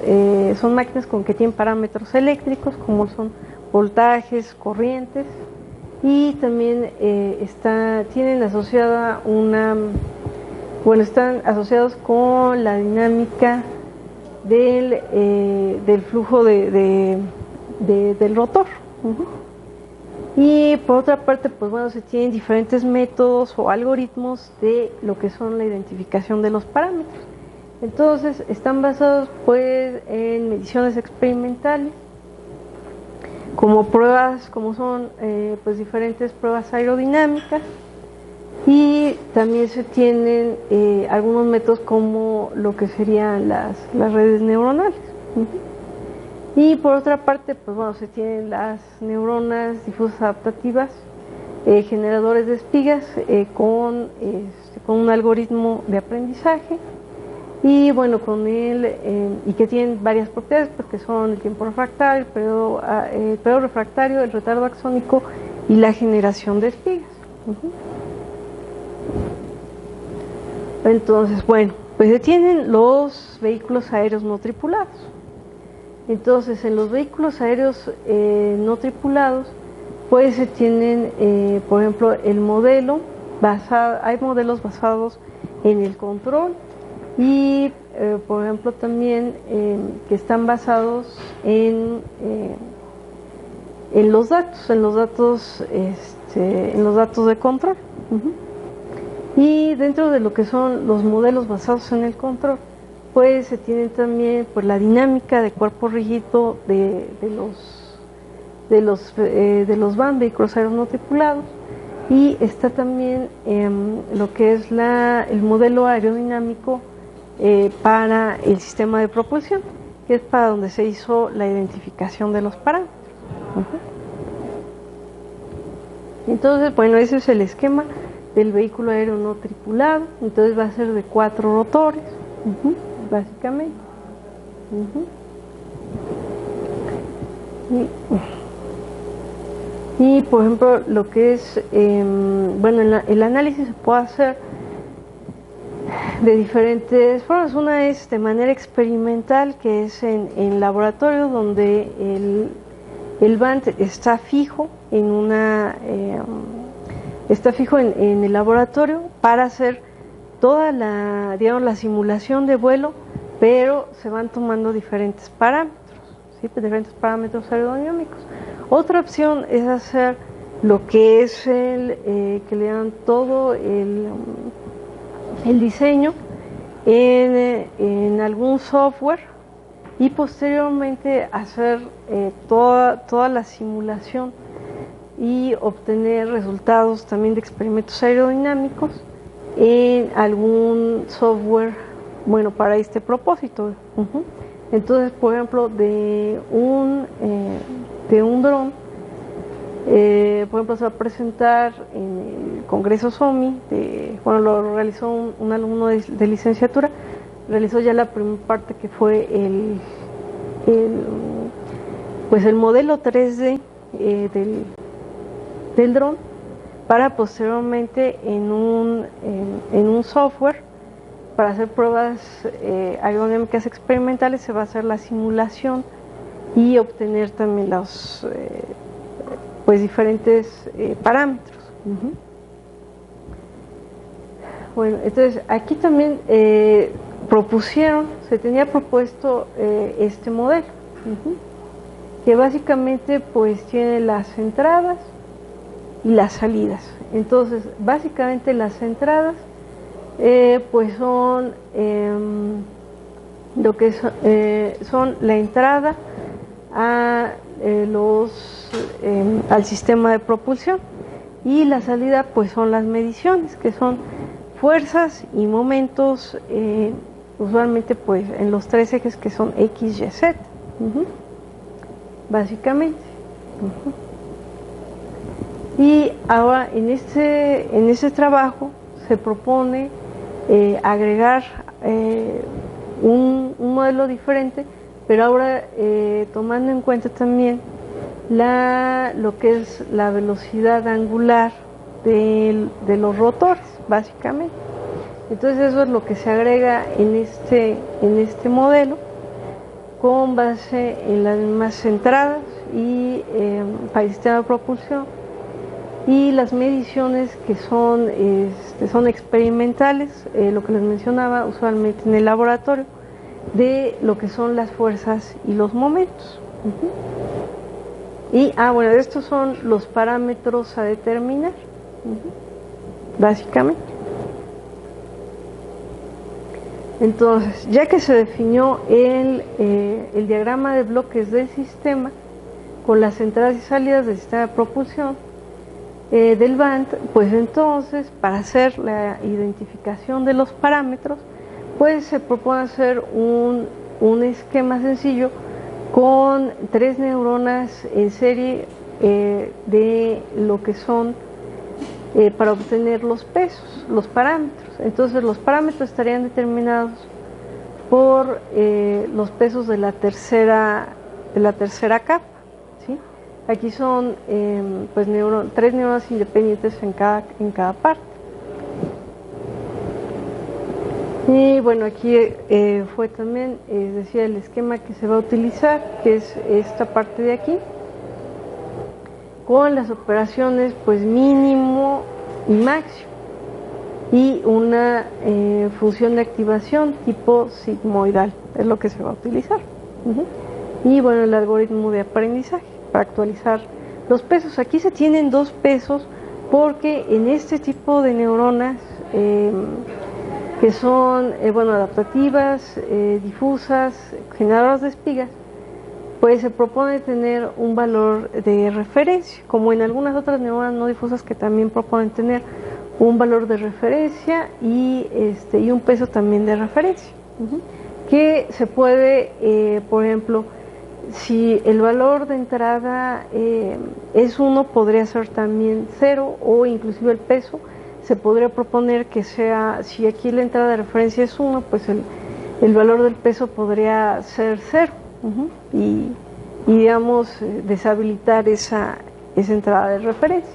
son máquinas con que tienen parámetros eléctricos, como son voltajes, corrientes, y también tienen asociada están asociados con la dinámica del flujo del rotor. Y por otra parte, pues bueno, se tienen diferentes métodos o algoritmos de lo que son la identificación de los parámetros. Entonces, están basados pues en mediciones experimentales, como son pues diferentes pruebas aerodinámicas, y también se tienen algunos métodos como lo que serían las redes neuronales. Y por otra parte, pues bueno, se tienen las neuronas difusas adaptativas, generadores de espigas con un algoritmo de aprendizaje, y bueno, y que tienen varias propiedades, porque son el tiempo refractario, el periodo refractario, el retardo axónico y la generación de espigas. Entonces, bueno, pues se tienen los vehículos aéreos no tripulados. Entonces, en los vehículos aéreos no tripulados, pues se tienen, por ejemplo, hay modelos basados en el control, y, por ejemplo, también que están basados en los datos de control. Y dentro de lo que son los modelos basados en el control, pues se tiene también pues la dinámica de cuerpo rígido de los VAN, vehículos aéreos no tripulados, y está también lo que es el modelo aerodinámico para el sistema de propulsión, que es para donde se hizo la identificación de los parámetros. Entonces, bueno, ese es el esquema del vehículo aéreo no tripulado. Entonces va a ser de 4 rotores, básicamente. Y por ejemplo, lo que es, bueno, el análisis se puede hacer de diferentes formas. Una es de manera experimental, que es en laboratorio, donde el band está fijo en en el laboratorio para hacer toda la, digamos, la simulación de vuelo, pero se van tomando diferentes parámetros, ¿sí? Diferentes parámetros aerodinámicos. Otra opción es hacer lo que es que le dan todo el diseño en algún software y posteriormente hacer toda la simulación y obtener resultados también de experimentos aerodinámicos en algún software, bueno, para este propósito. Entonces, por ejemplo, de un dron, por ejemplo, se va a presentar en el Congreso SOMI, bueno, lo realizó un alumno de licenciatura, realizó ya la primera parte, que fue pues el modelo 3D del dron, para posteriormente en un software para hacer pruebas aerodinámicas experimentales se va a hacer la simulación y obtener también los pues diferentes parámetros. Bueno, entonces aquí también se tenía propuesto este modelo, que básicamente pues tiene las entradas y las salidas. Entonces, básicamente las entradas pues son lo que son la entrada a al sistema de propulsión, y la salida pues son las mediciones, que son fuerzas y momentos, usualmente pues en los 3 ejes que son X, Y, Z, básicamente. Y ahora en este trabajo se propone agregar un modelo diferente, pero ahora tomando en cuenta también lo que es la velocidad angular de los rotores, básicamente. Entonces eso es lo que se agrega en este modelo, con base en las mismas entradas y para el sistema de propulsión, y las mediciones que son experimentales, lo que les mencionaba, usualmente en el laboratorio, de lo que son las fuerzas y los momentos. Y bueno, estos son los parámetros a determinar, básicamente. Entonces, ya que se definió el diagrama de bloques del sistema con las entradas y salidas del sistema de propulsión del band, pues entonces, para hacer la identificación de los parámetros, pues se propone hacer un esquema sencillo con 3 neuronas en serie de lo que son para obtener los pesos, los parámetros. Entonces los parámetros estarían determinados por los pesos de la tercera capa, ¿sí? Aquí son pues 3 neuronas independientes en cada parte. Y bueno, aquí fue también, decía, el esquema que se va a utilizar, que es esta parte de aquí, con las operaciones pues mínimo y máximo, y una función de activación tipo sigmoidal, es lo que se va a utilizar. Y bueno, el algoritmo de aprendizaje para actualizar los pesos. Aquí se tienen 2 pesos porque en este tipo de neuronas que son bueno, adaptativas, difusas, generadoras de espigas, pues se propone tener un valor de referencia, como en algunas otras neuronas no difusas que también proponen tener un valor de referencia y un peso también de referencia, que se puede, por ejemplo, si el valor de entrada es 1, podría ser también 0, o inclusive el peso se podría proponer que sea, si aquí la entrada de referencia es 1, pues el valor del peso podría ser 0, y digamos deshabilitar esa entrada de referencia.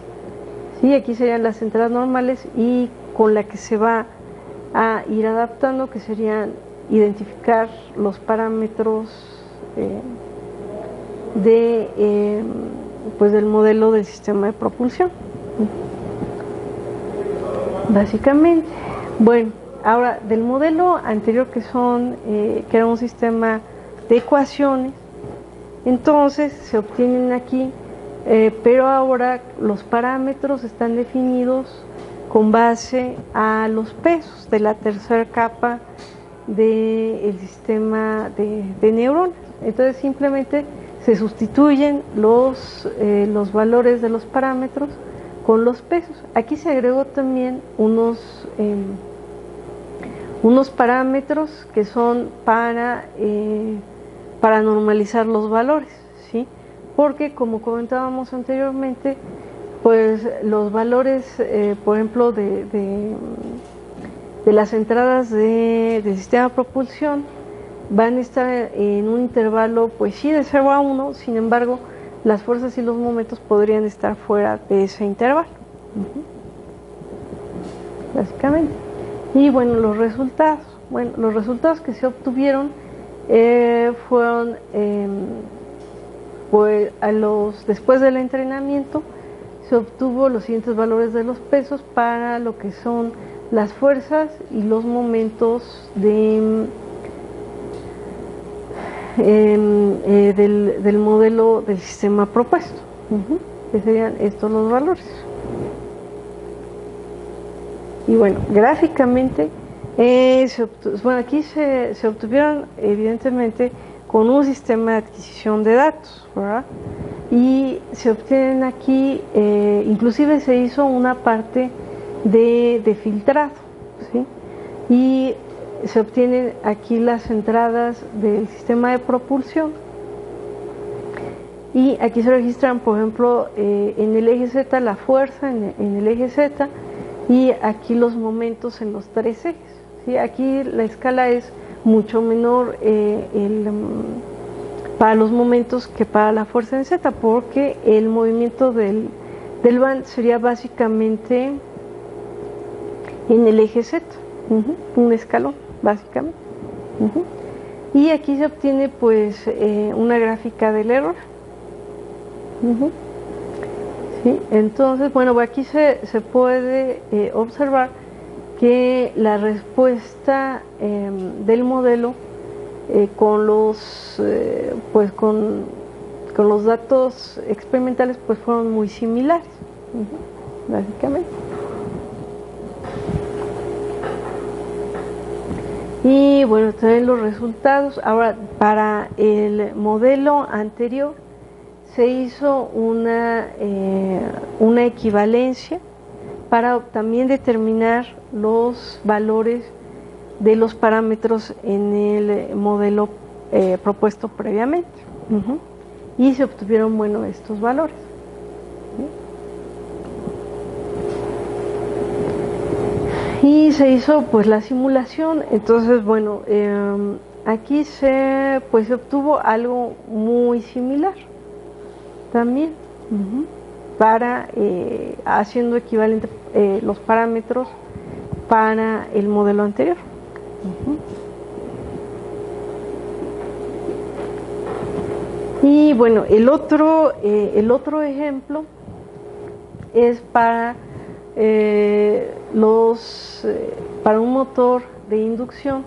¿Sí? Aquí serían las entradas normales, y con la que se va a ir adaptando, que serían identificar los parámetros pues del modelo del sistema de propulsión, básicamente. Bueno, ahora del modelo anterior, que era un sistema de ecuaciones, entonces se obtienen aquí, pero ahora los parámetros están definidos con base a los pesos de la tercera capa del sistema de neuronas. Entonces simplemente se sustituyen los valores de los parámetros con los pesos. Aquí se agregó también unos parámetros que son para normalizar los valores, ¿sí? Porque, como comentábamos anteriormente, pues los valores, por ejemplo, de las entradas del sistema de propulsión van a estar en un intervalo, pues sí, de 0 a 1, sin embargo, las fuerzas y los momentos podrían estar fuera de ese intervalo, básicamente. Y bueno, los resultados que se obtuvieron fueron, pues después del entrenamiento, se obtuvo los siguientes valores de los pesos para lo que son las fuerzas y los momentos del modelo del sistema propuesto, que serían estos los valores. Y bueno, gráficamente, aquí se obtuvieron evidentemente con un sistema de adquisición de datos, ¿verdad? Y se obtienen aquí, inclusive se hizo una parte de filtrado, ¿sí? Y se obtienen aquí las entradas del sistema de propulsión, y aquí se registran, por ejemplo, en el eje Z la fuerza en el eje Z, y aquí los momentos en los 3 ejes, ¿sí? Aquí la escala es mucho menor para los momentos que para la fuerza en Z, porque el movimiento del band sería básicamente en el eje Z, un escalón, básicamente. Y aquí se obtiene pues una gráfica del error. ¿Sí? Entonces, bueno, aquí se puede observar que la respuesta del modelo con los datos experimentales pues fueron muy similares, básicamente. Y bueno, también los resultados. Ahora, para el modelo anterior se hizo una equivalencia para también determinar los valores de los parámetros en el modelo propuesto previamente, y se obtuvieron, bueno, estos valores. Y se hizo pues la simulación. Entonces, bueno, aquí se obtuvo algo muy similar también, para haciendo equivalente los parámetros para el modelo anterior. Y bueno, el otro ejemplo es para para un motor de inducción,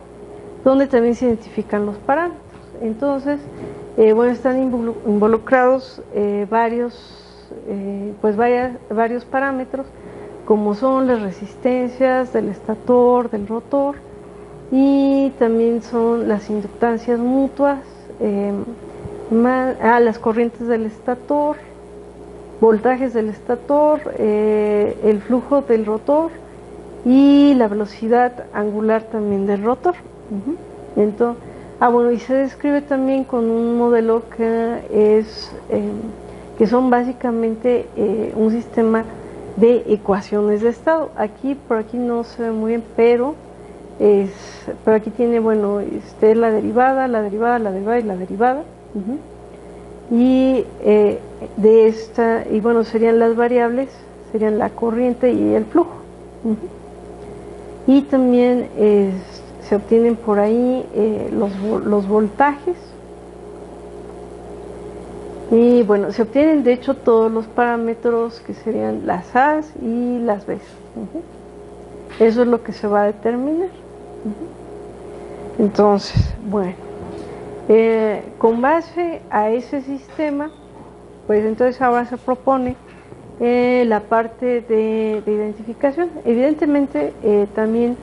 donde también se identifican los parámetros. Entonces, bueno, están involucrados varios parámetros, como son las resistencias del estator, del rotor, y también son las inductancias mutuas, las corrientes del estator, voltajes del estator, el flujo del rotor y la velocidad angular también del rotor. Entonces, Bueno, y se describe también con un modelo que son básicamente un sistema de ecuaciones de estado. Por aquí no se ve muy bien, pero aquí tiene, bueno, la derivada, la derivada, la derivada y la derivada. Y de esta, y bueno, serían las variables, serían la corriente y el flujo. Y también se obtienen por ahí los voltajes. Y bueno, se obtienen de hecho todos los parámetros que serían las A's y las B's. Eso es lo que se va a determinar. Entonces, bueno, con base a ese sistema, pues entonces ahora se propone la parte de identificación. Evidentemente también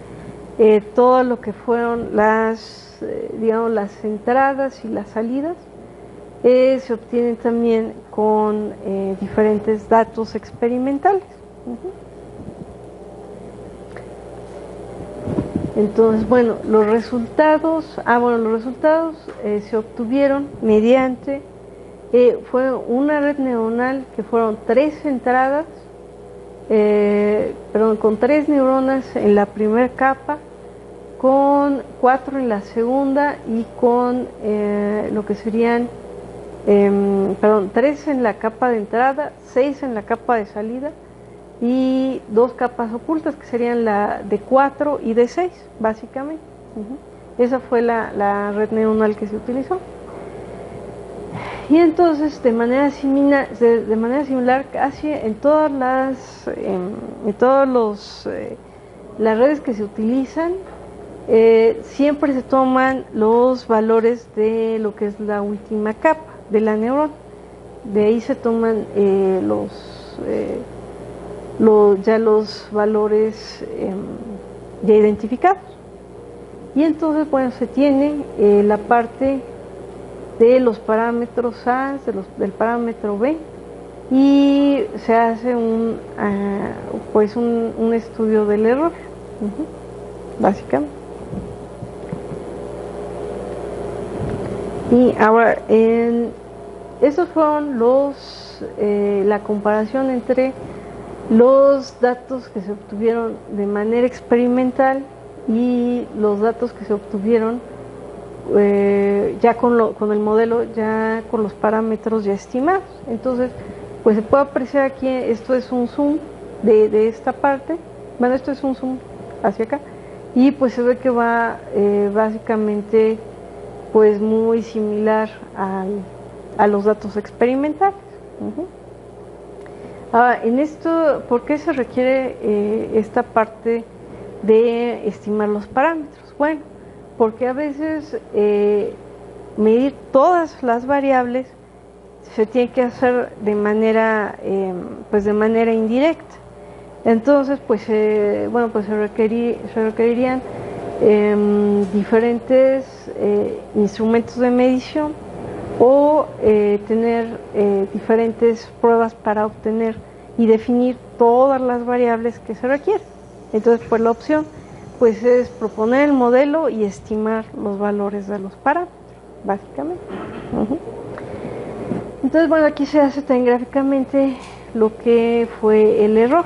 todo lo que fueron digamos, las entradas y las salidas se obtienen también con diferentes datos experimentales. Entonces, bueno, los resultados se obtuvieron mediante, fue una red neuronal que fueron 3 entradas, con 3 neuronas en la primera capa, con 4 en la segunda y con lo que serían 3 en la capa de entrada, 6 en la capa de salida y 2 capas ocultas que serían la de 4 y de 6 básicamente. Esa fue la red neuronal que se utilizó. Y entonces de manera similar casi en todas las redes que se utilizan, siempre se toman los valores de lo que es la última capa de la neurona. De ahí se toman los valores ya identificados. Y entonces, bueno, se tiene la parte de los parámetros A, del parámetro B, y se hace un estudio del error, básicamente. Y ahora, esos fueron la comparación entre los datos que se obtuvieron de manera experimental y los datos que se obtuvieron ya con el modelo, ya con los parámetros ya estimados. Entonces, pues se puede apreciar aquí, esto es un zoom de esta parte, bueno, esto es un zoom hacia acá, y pues se ve que va básicamente pues muy similar a los datos experimentales. En esto, ¿por qué se requiere esta parte de estimar los parámetros? Bueno, porque a veces medir todas las variables se tiene que hacer de manera indirecta. Entonces, pues se requerirían diferentes instrumentos de medición o tener diferentes pruebas para obtener y definir todas las variables que se requieren. Entonces, pues la opción pues es proponer el modelo y estimar los valores de los parámetros, básicamente. Entonces, bueno, aquí se hace tan gráficamente lo que fue el error.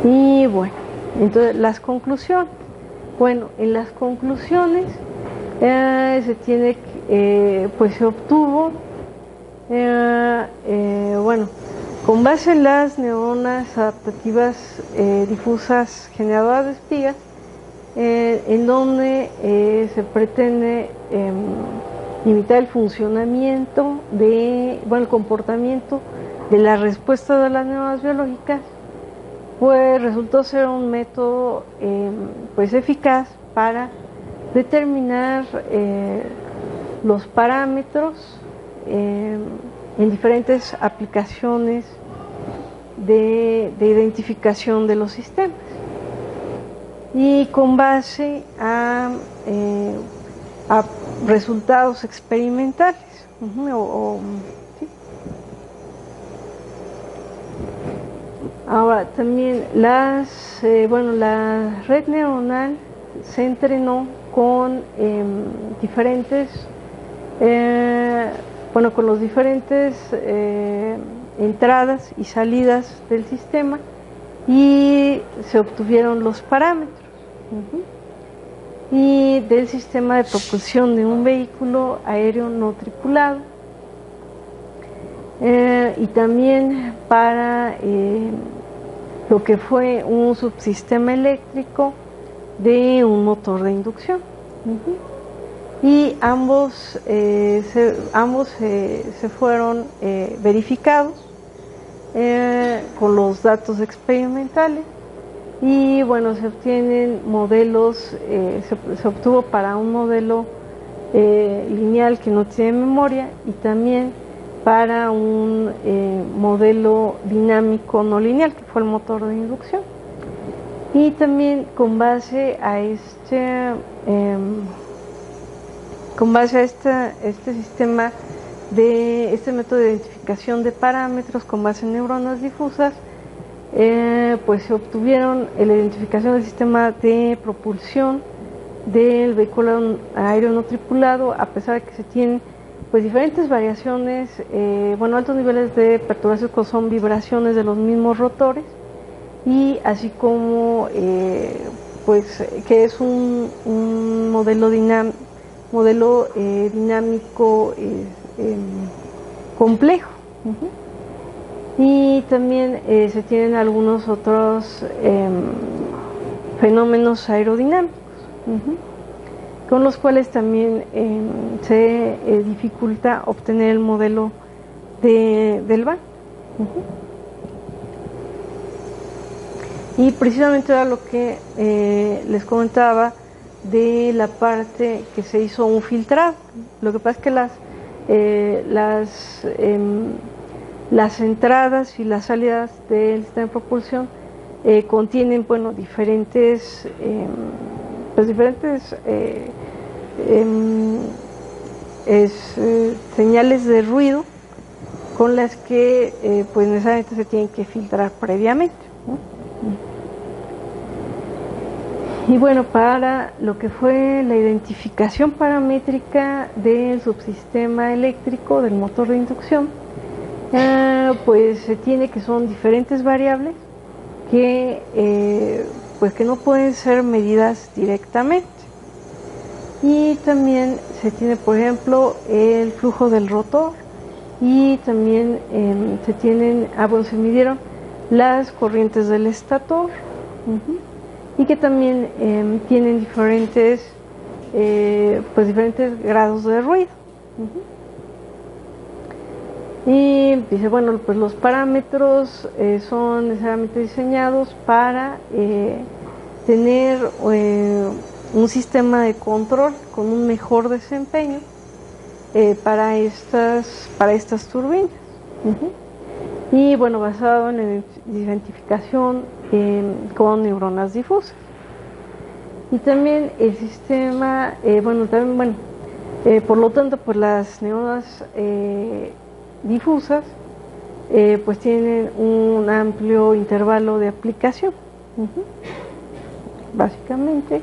Y bueno, entonces las conclusiones. Bueno, en las conclusiones se obtuvo, con base en las neuronas adaptativas difusas generadoras de espigas, en donde se pretende limitar el funcionamiento el comportamiento de la respuesta de las neuronas biológicas, pues resultó ser un método eficaz para determinar los parámetros en diferentes aplicaciones de identificación de los sistemas, y con base a resultados experimentales. ¿Sí? Ahora también la red neuronal se entrenó con diferentes, con los diferentes entradas y salidas del sistema, y se obtuvieron los parámetros y del sistema de propulsión de un vehículo aéreo no tripulado, y también para lo que fue un subsistema eléctrico de un motor de inducción. Y ambos se fueron verificados con los datos experimentales, y bueno, se obtienen modelos, se obtuvo para un modelo lineal que no tiene memoria, y también para un modelo dinámico no lineal, que fue el motor de inducción. Y también con base a este sistema de este método de identificación de parámetros con base en neuronas difusas, pues se obtuvieron la identificación del sistema de propulsión del vehículo aéreo no tripulado, a pesar de que se tienen pues diferentes variaciones, altos niveles de perturbación, que son vibraciones de los mismos rotores, y así como que es un modelo dinámico complejo. Y también se tienen algunos otros fenómenos aerodinámicos, con los cuales también se dificulta obtener el modelo del van. Y precisamente era lo que les comentaba de la parte que se hizo un filtrado. Lo que pasa es que las entradas y las salidas del sistema de propulsión contienen diferentes señales de ruido, con las que pues necesariamente se tienen que filtrar previamente, ¿no? Y bueno, para lo que fue la identificación paramétrica del subsistema eléctrico del motor de inducción, pues se tiene que son diferentes variables que no pueden ser medidas directamente. Y también se tiene, por ejemplo, el flujo del rotor, y también se midieron las corrientes del estator, y que también tienen diferentes grados de ruido. Y dice, bueno, pues los parámetros son necesariamente diseñados para tener un sistema de control con un mejor desempeño para estas turbinas. Y bueno, basado en la identificación con neuronas difusas. Y también el sistema, por lo tanto, pues las neuronas difusas pues tienen un amplio intervalo de aplicación, básicamente.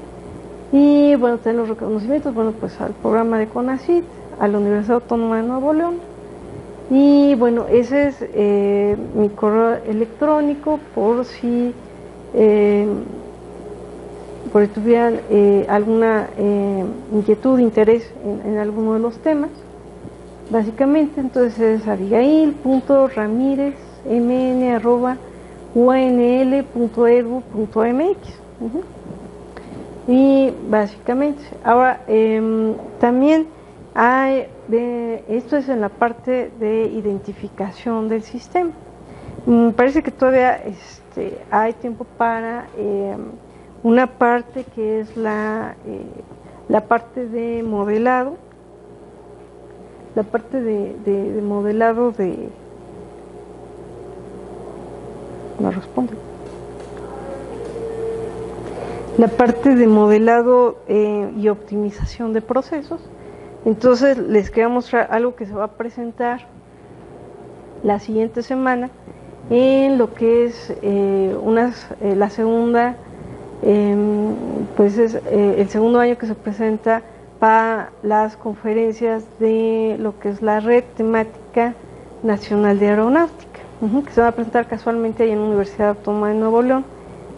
Y bueno, tenemos los reconocimientos, pues al programa de CONACYT, a la Universidad Autónoma de Nuevo León. Y bueno, ese es mi correo electrónico, por si tuvieran alguna inquietud, interés en alguno de los temas. Básicamente, entonces es abigail.ramirez.unl.edu.mx. Y básicamente, ahora también esto es en la parte de identificación del sistema. Parece que todavía hay tiempo para una parte que es la parte de modelado. La parte de modelado no responde. La parte de modelado y optimización de procesos. Entonces les quería mostrar algo que se va a presentar la siguiente semana en lo que es la segunda pues es el segundo año que se presenta para las conferencias de lo que es la Red Temática Nacional de Aeronáutica, que se va a presentar casualmente ahí en la Universidad Autónoma de Nuevo León,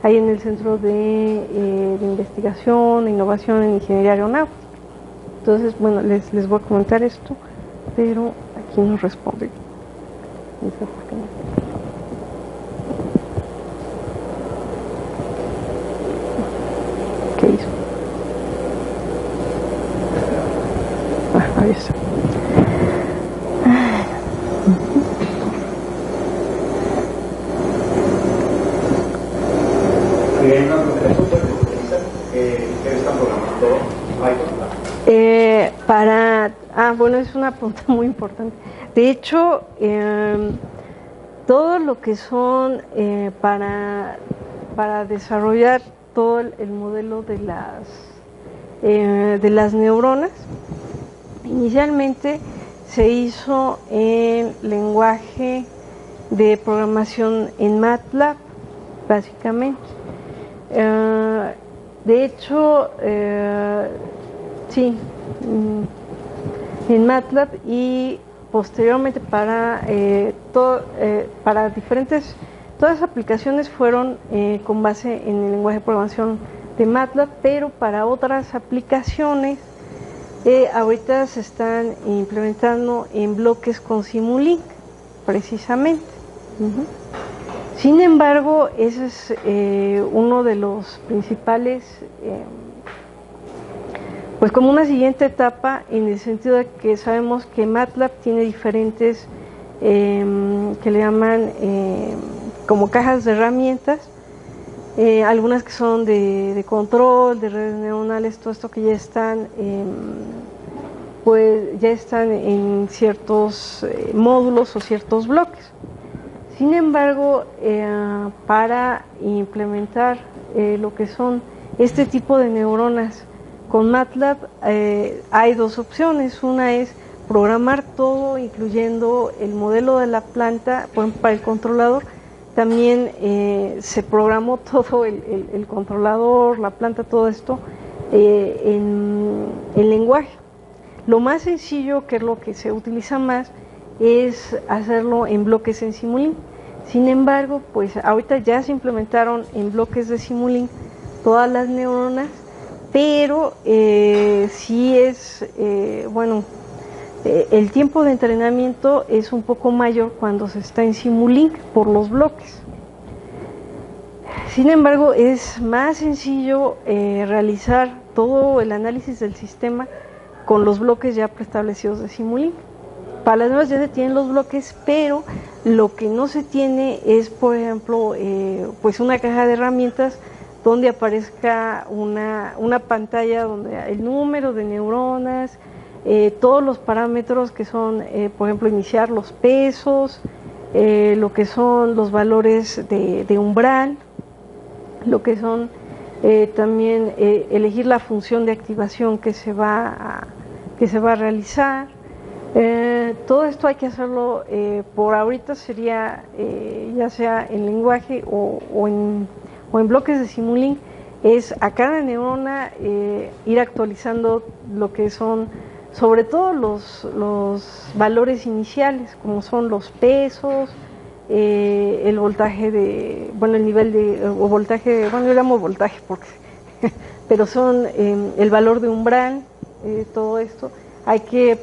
ahí en el Centro de Investigación e Innovación en Ingeniería Aeronáutica. Entonces, bueno, les voy a comentar esto, pero aquí no responde. No sé por qué no. ¿Qué hizo? Ahí está. Hay una pregunta súper especializada que están programando Python. Bueno, es una pregunta muy importante. De hecho, todo lo que son para desarrollar todo el modelo de las neuronas, inicialmente se hizo en lenguaje de programación en MATLAB, básicamente. De hecho, sí, en MATLAB, y posteriormente para diferentes, todas las aplicaciones fueron con base en el lenguaje de programación de MATLAB, pero para otras aplicaciones ahorita se están implementando en bloques con Simulink, precisamente. Sin embargo, ese es uno de los principales, pues como una siguiente etapa, en el sentido de que sabemos que MATLAB tiene diferentes, que le llaman como cajas de herramientas, algunas que son de control, de redes neuronales, todo esto que ya están, pues ya están en ciertos módulos o ciertos bloques. Sin embargo, para implementar lo que son este tipo de neuronas con MATLAB, hay dos opciones. Una es programar todo, incluyendo el modelo de la planta. Por ejemplo, para el controlador también se programó todo el controlador, la planta, todo esto en lenguaje. Lo más sencillo, que es lo que se utiliza más, es hacerlo en bloques en Simulink. Sin embargo, pues ahorita ya se implementaron en bloques de Simulink todas las neuronas, pero sí es, el tiempo de entrenamiento es un poco mayor cuando se está en Simulink por los bloques. Sin embargo, es más sencillo realizar todo el análisis del sistema con los bloques ya preestablecidos de Simulink. Para las nuevas ya se tienen los bloques, pero lo que no se tiene es, por ejemplo, pues una caja de herramientas donde aparezca una pantalla donde el número de neuronas, todos los parámetros que son, por ejemplo, iniciar los pesos, lo que son los valores de umbral, lo que son también elegir la función de activación que se va a realizar. Todo esto hay que hacerlo, por ahorita sería ya sea en lenguaje o en bloques de Simulink. Es a cada neurona ir actualizando lo que son, sobre todo los valores iniciales, como son los pesos, el voltaje el nivel de, o voltaje, yo llamo voltaje porque, pero son el valor de umbral, todo esto. Hay que,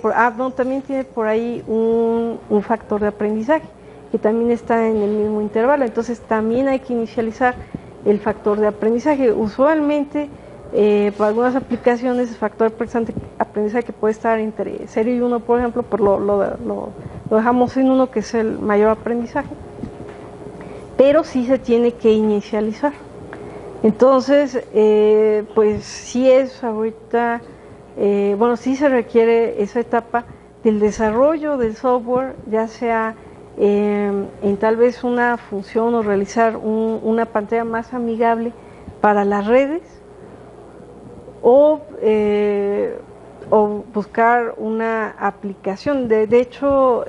también tiene por ahí un factor de aprendizaje, que también está en el mismo intervalo, entonces también hay que inicializar el factor de aprendizaje. Usualmente, para algunas aplicaciones, el factor de aprendizaje que puede estar entre 0 y 1, por ejemplo, pues lo dejamos en 1, que es el mayor aprendizaje, pero sí se tiene que inicializar. Entonces, pues sí es ahorita, sí se requiere esa etapa del desarrollo del software, ya sea en tal vez una función o realizar una pantalla más amigable para las redes, o buscar una aplicación. De hecho,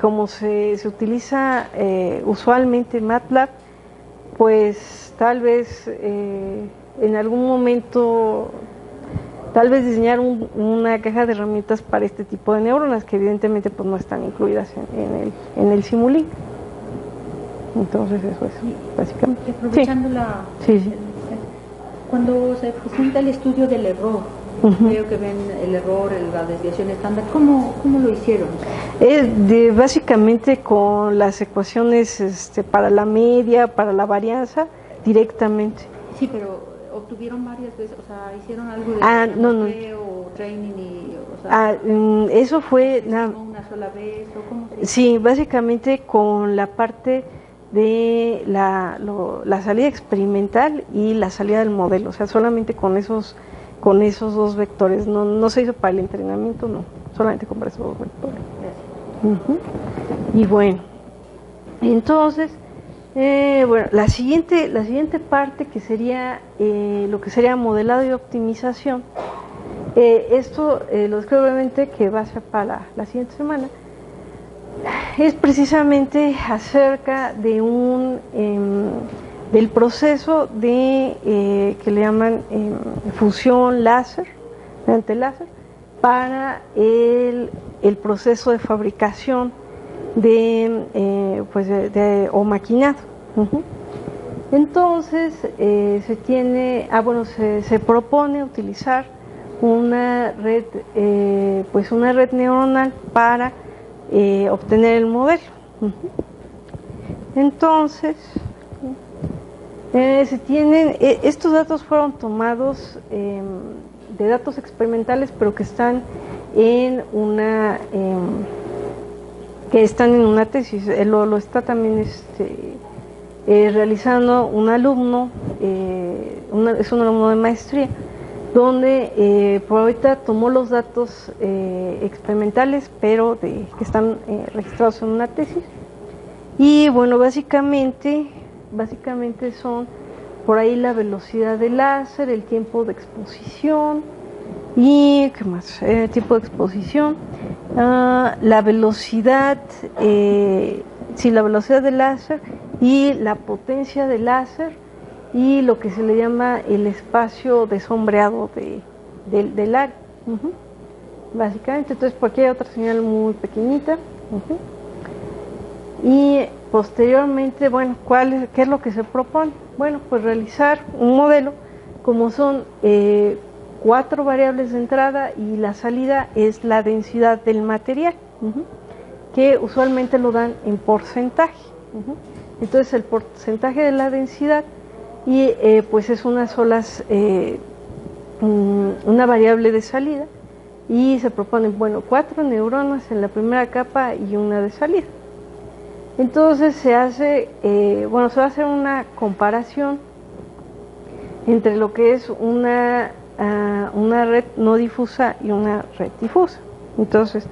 como se utiliza usualmente MATLAB, pues tal vez en algún momento, tal vez diseñar una caja de herramientas para este tipo de neuronas, que evidentemente pues no están incluidas en el Simulink. Entonces eso es básicamente. Y aprovechando sí. Cuando se presenta el estudio del error, creo que ven el error, la desviación estándar, ¿cómo lo hicieron? Básicamente con las ecuaciones para la media, para la varianza, directamente. Sí, pero obtuvieron varias veces, o sea, hicieron algo de no. o training o sea, eso fue una sola vez o cómo se hizo? Sí, básicamente con la parte de la salida experimental y la salida del modelo, o sea, solamente con esos dos vectores, no se hizo para el entrenamiento, no, solamente con esos dos vectores. Y bueno, entonces, la siguiente parte que sería lo que sería modelado y optimización, esto lo describo brevemente, que va a ser para la siguiente semana. Es precisamente acerca de del proceso de que le llaman fusión láser, mediante láser, para el proceso de fabricación o maquinado. Entonces se propone utilizar una red neuronal para obtener el modelo. Entonces estos datos fueron tomados de datos experimentales, pero que están en una tesis. Lo está también realizando un alumno, es un alumno de maestría, donde por ahorita tomó los datos experimentales, pero que están registrados en una tesis. Y bueno, básicamente son por ahí la velocidad del láser, el tiempo de exposición y ¿qué más? Tiempo de exposición, la velocidad del láser y la potencia del láser y lo que se le llama el espacio de sombreado del área. Básicamente, entonces por aquí hay otra señal muy pequeñita. Y posteriormente, bueno, ¿qué es lo que se propone? Bueno, pues realizar un modelo, como son 4 variables de entrada y la salida es la densidad del material, que usualmente lo dan en porcentaje. Entonces el porcentaje de la densidad y pues es una variable de salida, y se proponen, bueno, 4 neuronas en la primera capa y una de salida. Entonces se va a hacer una comparación entre lo que es una red no difusa y una red difusa. Entonces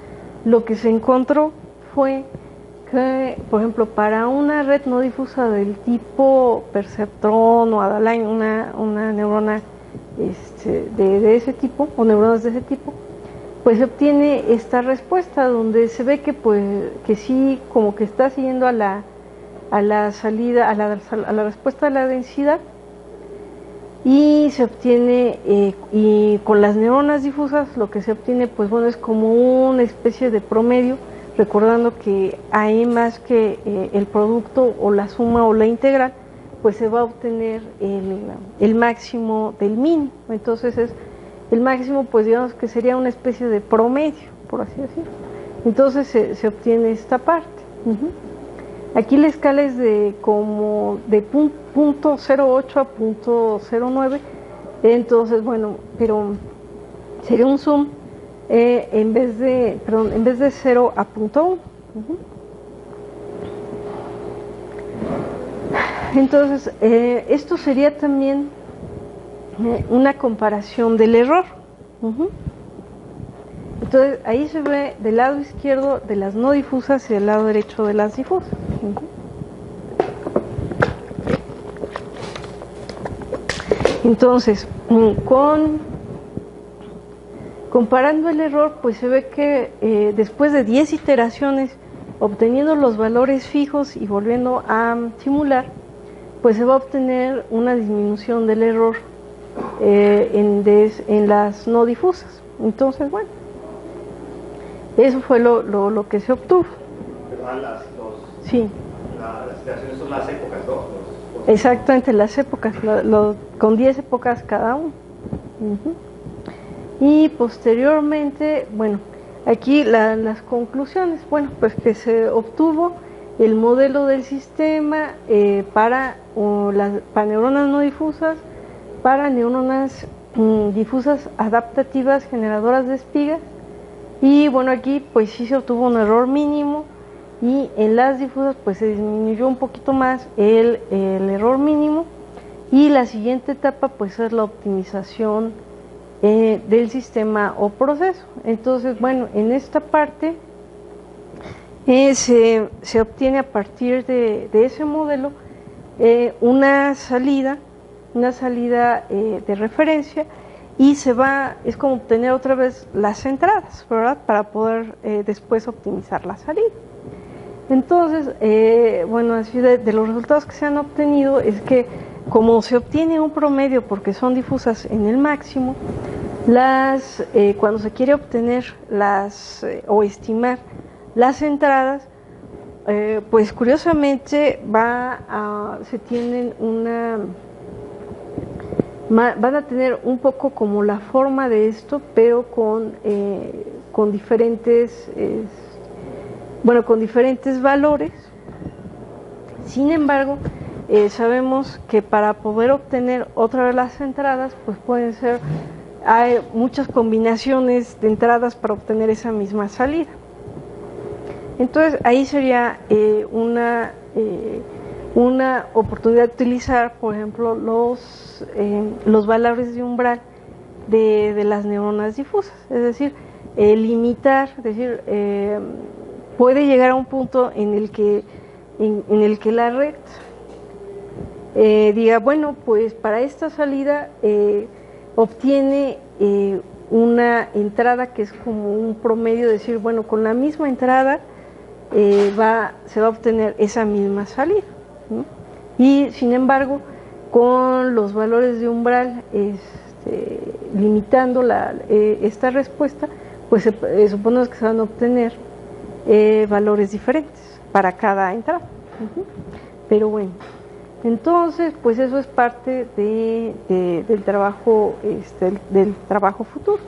lo que se encontró fue que, por ejemplo, para una red no difusa del tipo perceptrón o Adaline, una neurona de ese tipo, o neuronas de ese tipo, pues se obtiene esta respuesta donde se ve que sí, como que está siguiendo a la salida, a la respuesta de la densidad, y se obtiene y con las neuronas difusas lo que se obtiene, pues bueno, es como una especie de promedio, recordando que ahí más que el producto o la suma o la integral, pues se va a obtener el máximo del mínimo. Entonces el máximo, pues digamos que sería una especie de promedio, por así decirlo. Entonces se obtiene esta parte. Aquí la escala es de 0.08 a 0.09, entonces bueno, pero sería un zoom en vez de 0 a 0.1. Entonces esto sería también una comparación del error. Entonces ahí se ve del lado izquierdo de las no difusas y del lado derecho de las difusas. Entonces, comparando el error, pues se ve que después de 10 iteraciones, obteniendo los valores fijos y volviendo a simular, pues se va a obtener una disminución del error en las no difusas. Entonces, bueno, eso fue lo que se obtuvo. Sí. Las iteraciones son las épocas, ¿no? Exactamente, las épocas, con 10 épocas cada uno. Y posteriormente, bueno, aquí las conclusiones, bueno, pues que se obtuvo el modelo del sistema para neuronas no difusas, para neuronas difusas adaptativas generadoras de espigas, y bueno, aquí pues sí se obtuvo un error mínimo, y en las difusas pues se disminuyó un poquito más el error mínimo, y la siguiente etapa pues es la optimización del sistema o proceso. Entonces, bueno, en esta parte se obtiene a partir de ese modelo una salida de referencia, y es como obtener otra vez las entradas, ¿verdad? Para poder después optimizar la salida. Entonces, bueno, así de los resultados que se han obtenido es que como se obtiene un promedio porque son difusas en el máximo, cuando se quiere obtener o estimar las entradas, pues curiosamente van a tener un poco como la forma de esto, pero con diferentes valores. Sin embargo, sabemos que para poder obtener otra vez las entradas, pues hay muchas combinaciones de entradas para obtener esa misma salida. Entonces ahí sería una oportunidad de utilizar, por ejemplo, los valores de umbral de las neuronas difusas, es decir, limitar, puede llegar a un punto en el que la red diga, bueno, pues para esta salida obtiene una entrada que es como un promedio, decir, bueno, con la misma entrada se va a obtener esa misma salida, ¿no? Y sin embargo, con los valores de umbral limitando esta respuesta, pues suponemos que se van a obtener valores diferentes para cada entrada. Pero bueno, entonces pues eso es parte del trabajo futuro.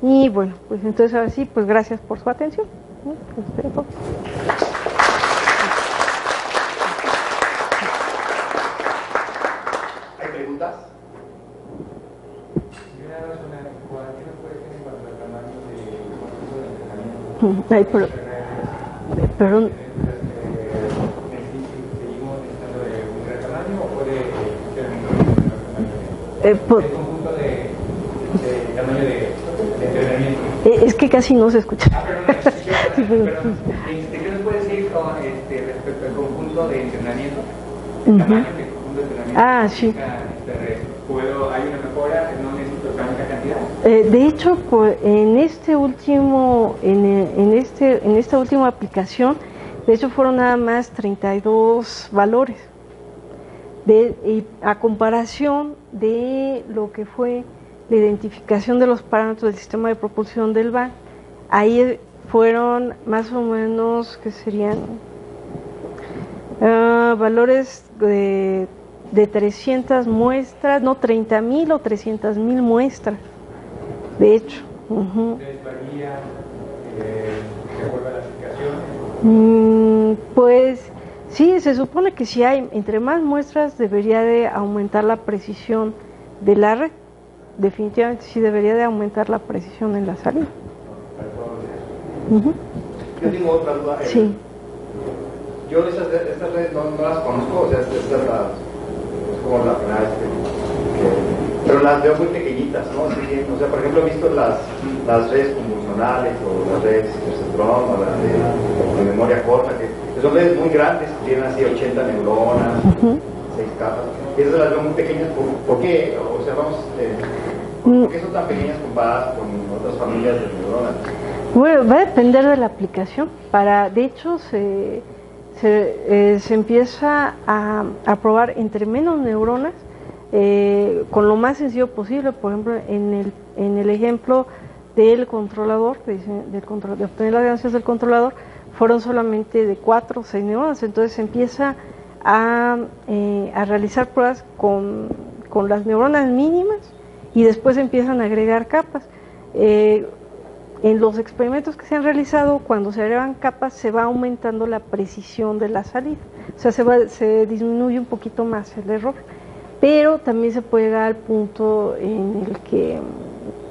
Y bueno, pues entonces ahora sí, pues gracias por su atención. ¿Hay preguntas? Ay, perdón. Es que casi no se escucha. ¿Qué nos puedes decir respecto al conjunto de entrenamiento? El tamaño del conjunto de entrenamiento. Ah, sí. ¿Hay una mejora? ¿No necesito tanta cantidad? De hecho, pues, en esta última aplicación, de hecho fueron nada más 32 valores. A comparación de lo que fue la identificación de los parámetros del sistema de propulsión del VAN, ahí fueron más o menos, que serían valores de 300 muestras, no, 30,000 o 300,000 muestras, de hecho. ¿Ustedes varían de acuerdo a la aplicación? Pues sí, se supone que si hay entre más muestras debería de aumentar la precisión de la red. Definitivamente sí debería de aumentar la precisión en la salida. Yo tengo otra duda. Sí. Yo estas redes no las conozco, o sea, es como la primera vez pero las veo muy pequeñitas, ¿no? Así, o sea, por ejemplo, he visto las redes convolucionales o las redes Perceptron o las de memoria corta, que son redes muy grandes, que tienen así 80 neuronas, 6 capas, y esas las veo muy pequeñas. ¿Por qué? O sea, ¿por qué son tan pequeñas comparadas con otras familias de neuronas? Bueno, va a depender de la aplicación. De hecho, se se empieza a probar entre menos neuronas, con lo más sencillo posible. Por ejemplo, en el ejemplo del controlador, de obtener las ganancias del controlador, fueron solamente de 4 o 6 neuronas. Entonces se empieza a realizar pruebas con las neuronas mínimas y después empiezan a agregar capas. En los experimentos que se han realizado, cuando se agregan capas, se va aumentando la precisión de la salida, o sea, se disminuye un poquito más el error, pero también se puede llegar al punto en el que,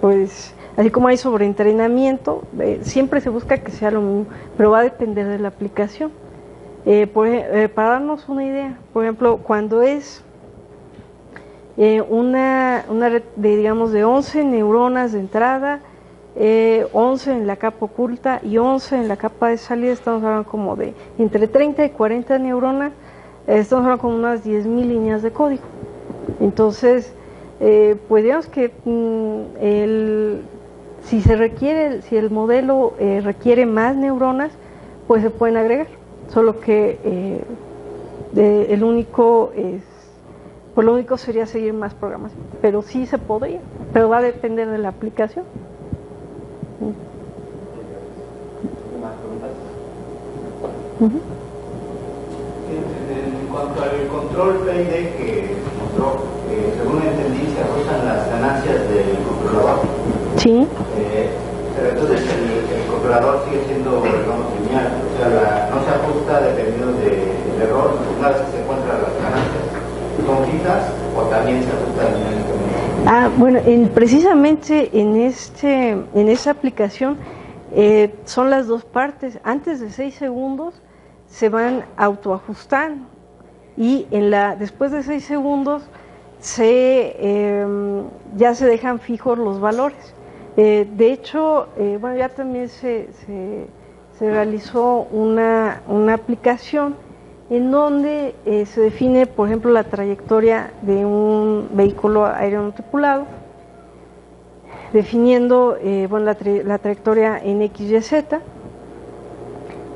pues, así como hay sobreentrenamiento, siempre se busca que sea lo mismo, pero va a depender de la aplicación. Para darnos una idea, por ejemplo, cuando es una red digamos, de 11 neuronas de entrada, 11 en la capa oculta y 11 en la capa de salida, estamos hablando como de entre 30 y 40 neuronas, estamos hablando como unas 10.000 líneas de código. Entonces, pues digamos que si el modelo requiere más neuronas, pues se pueden agregar, solo que lo único sería seguir más programación, pero sí se podría, pero va a depender de la aplicación. En cuanto al control PID que mostró, según entendí, se ajustan las ganancias del controlador. Sí. Pero entonces el controlador sigue siendo, digamos, lineal, o sea, no se ajusta dependiendo del error, una vez que se encuentran las ganancias. ¿Son fijas o también se ajustan dinámicamente? Bueno, precisamente en esa aplicación son las dos partes. Antes de 6 segundos se van autoajustando y después de 6 segundos ya se dejan fijos los valores. De hecho, bueno, ya también se realizó una aplicación en donde se define, por ejemplo, la trayectoria de un vehículo aéreo no tripulado, definiendo bueno, la trayectoria en X, Y, Z,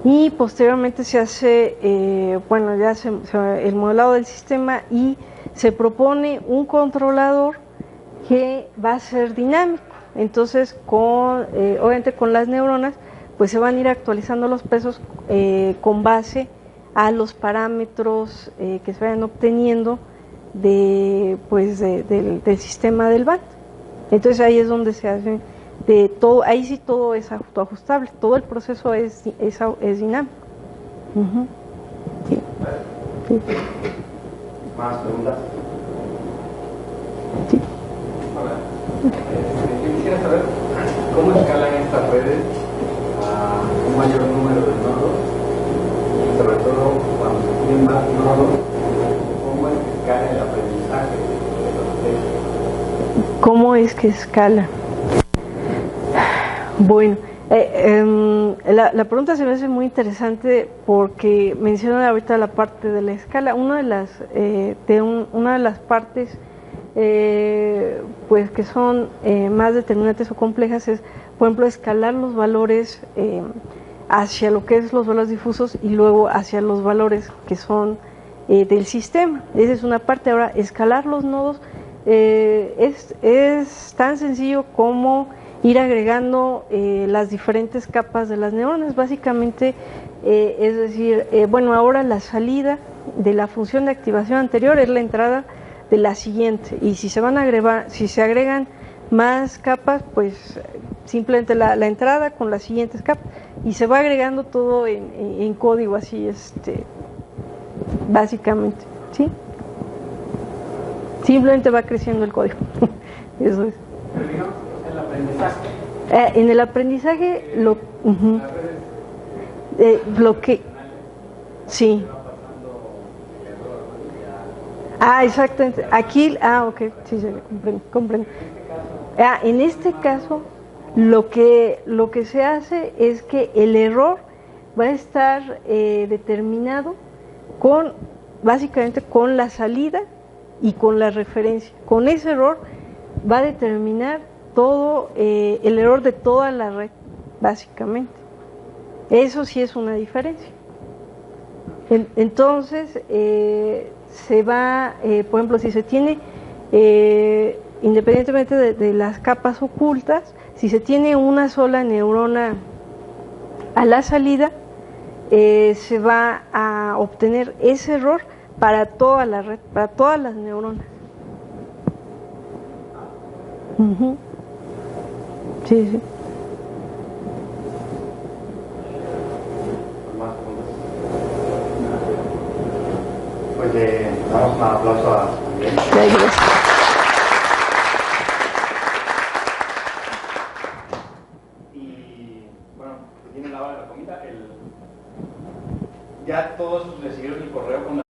y posteriormente se hace bueno, ya el modelado del sistema y se propone un controlador que va a ser dinámico. Entonces, obviamente con las neuronas, pues se van a ir actualizando los pesos con base a los parámetros que se vayan obteniendo del sistema del BAT. Entonces ahí es donde se hace todo, ahí sí todo es autoajustable, todo el proceso es dinámico. Sí. Sí. ¿Más preguntas? Sí. Hola. Yo quisiera saber cómo escalan estas redes a un mayor número de nodos y sobre todo cuando se tienen más nodos, cómo es que escala el aprendizaje de los textos. ¿Cómo es que escala? Bueno, la pregunta se me hace muy interesante porque mencionan ahorita la parte de la escala. Una de las partes pues que son más determinantes o complejas es, por ejemplo, escalar los valores hacia lo que es los valores difusos y luego hacia los valores que son del sistema. Esa es una parte. Ahora, escalar los nodos es tan sencillo como ir agregando las diferentes capas de las neuronas. Básicamente, es decir, bueno, ahora la salida de la función de activación anterior es la entrada de la siguiente, y si se agregan más capas, pues simplemente la entrada con las siguientes capas, y se va agregando todo en código así, básicamente, ¿sí? Simplemente va creciendo el código. Eso es. Pero digamos, el aprendizaje. En el aprendizaje lo que sí. Exactamente. Aquí, ok, sí, comprendo. En este caso, lo que se hace es que el error va a estar determinado básicamente con la salida y con la referencia. Con ese error va a determinar todo el error de toda la red, básicamente. Eso sí es una diferencia. Entonces, se va, por ejemplo, si se tiene, independientemente de las capas ocultas, si se tiene una sola neurona a la salida, se va a obtener ese error para toda la red, para todas las neuronas. Uh-huh. Sí, sí. Más preguntas. Pues damos un aplauso a Miguel. Gracias. Y bueno, que tiene la hora de la comida, ya todos le siguieron el correo con la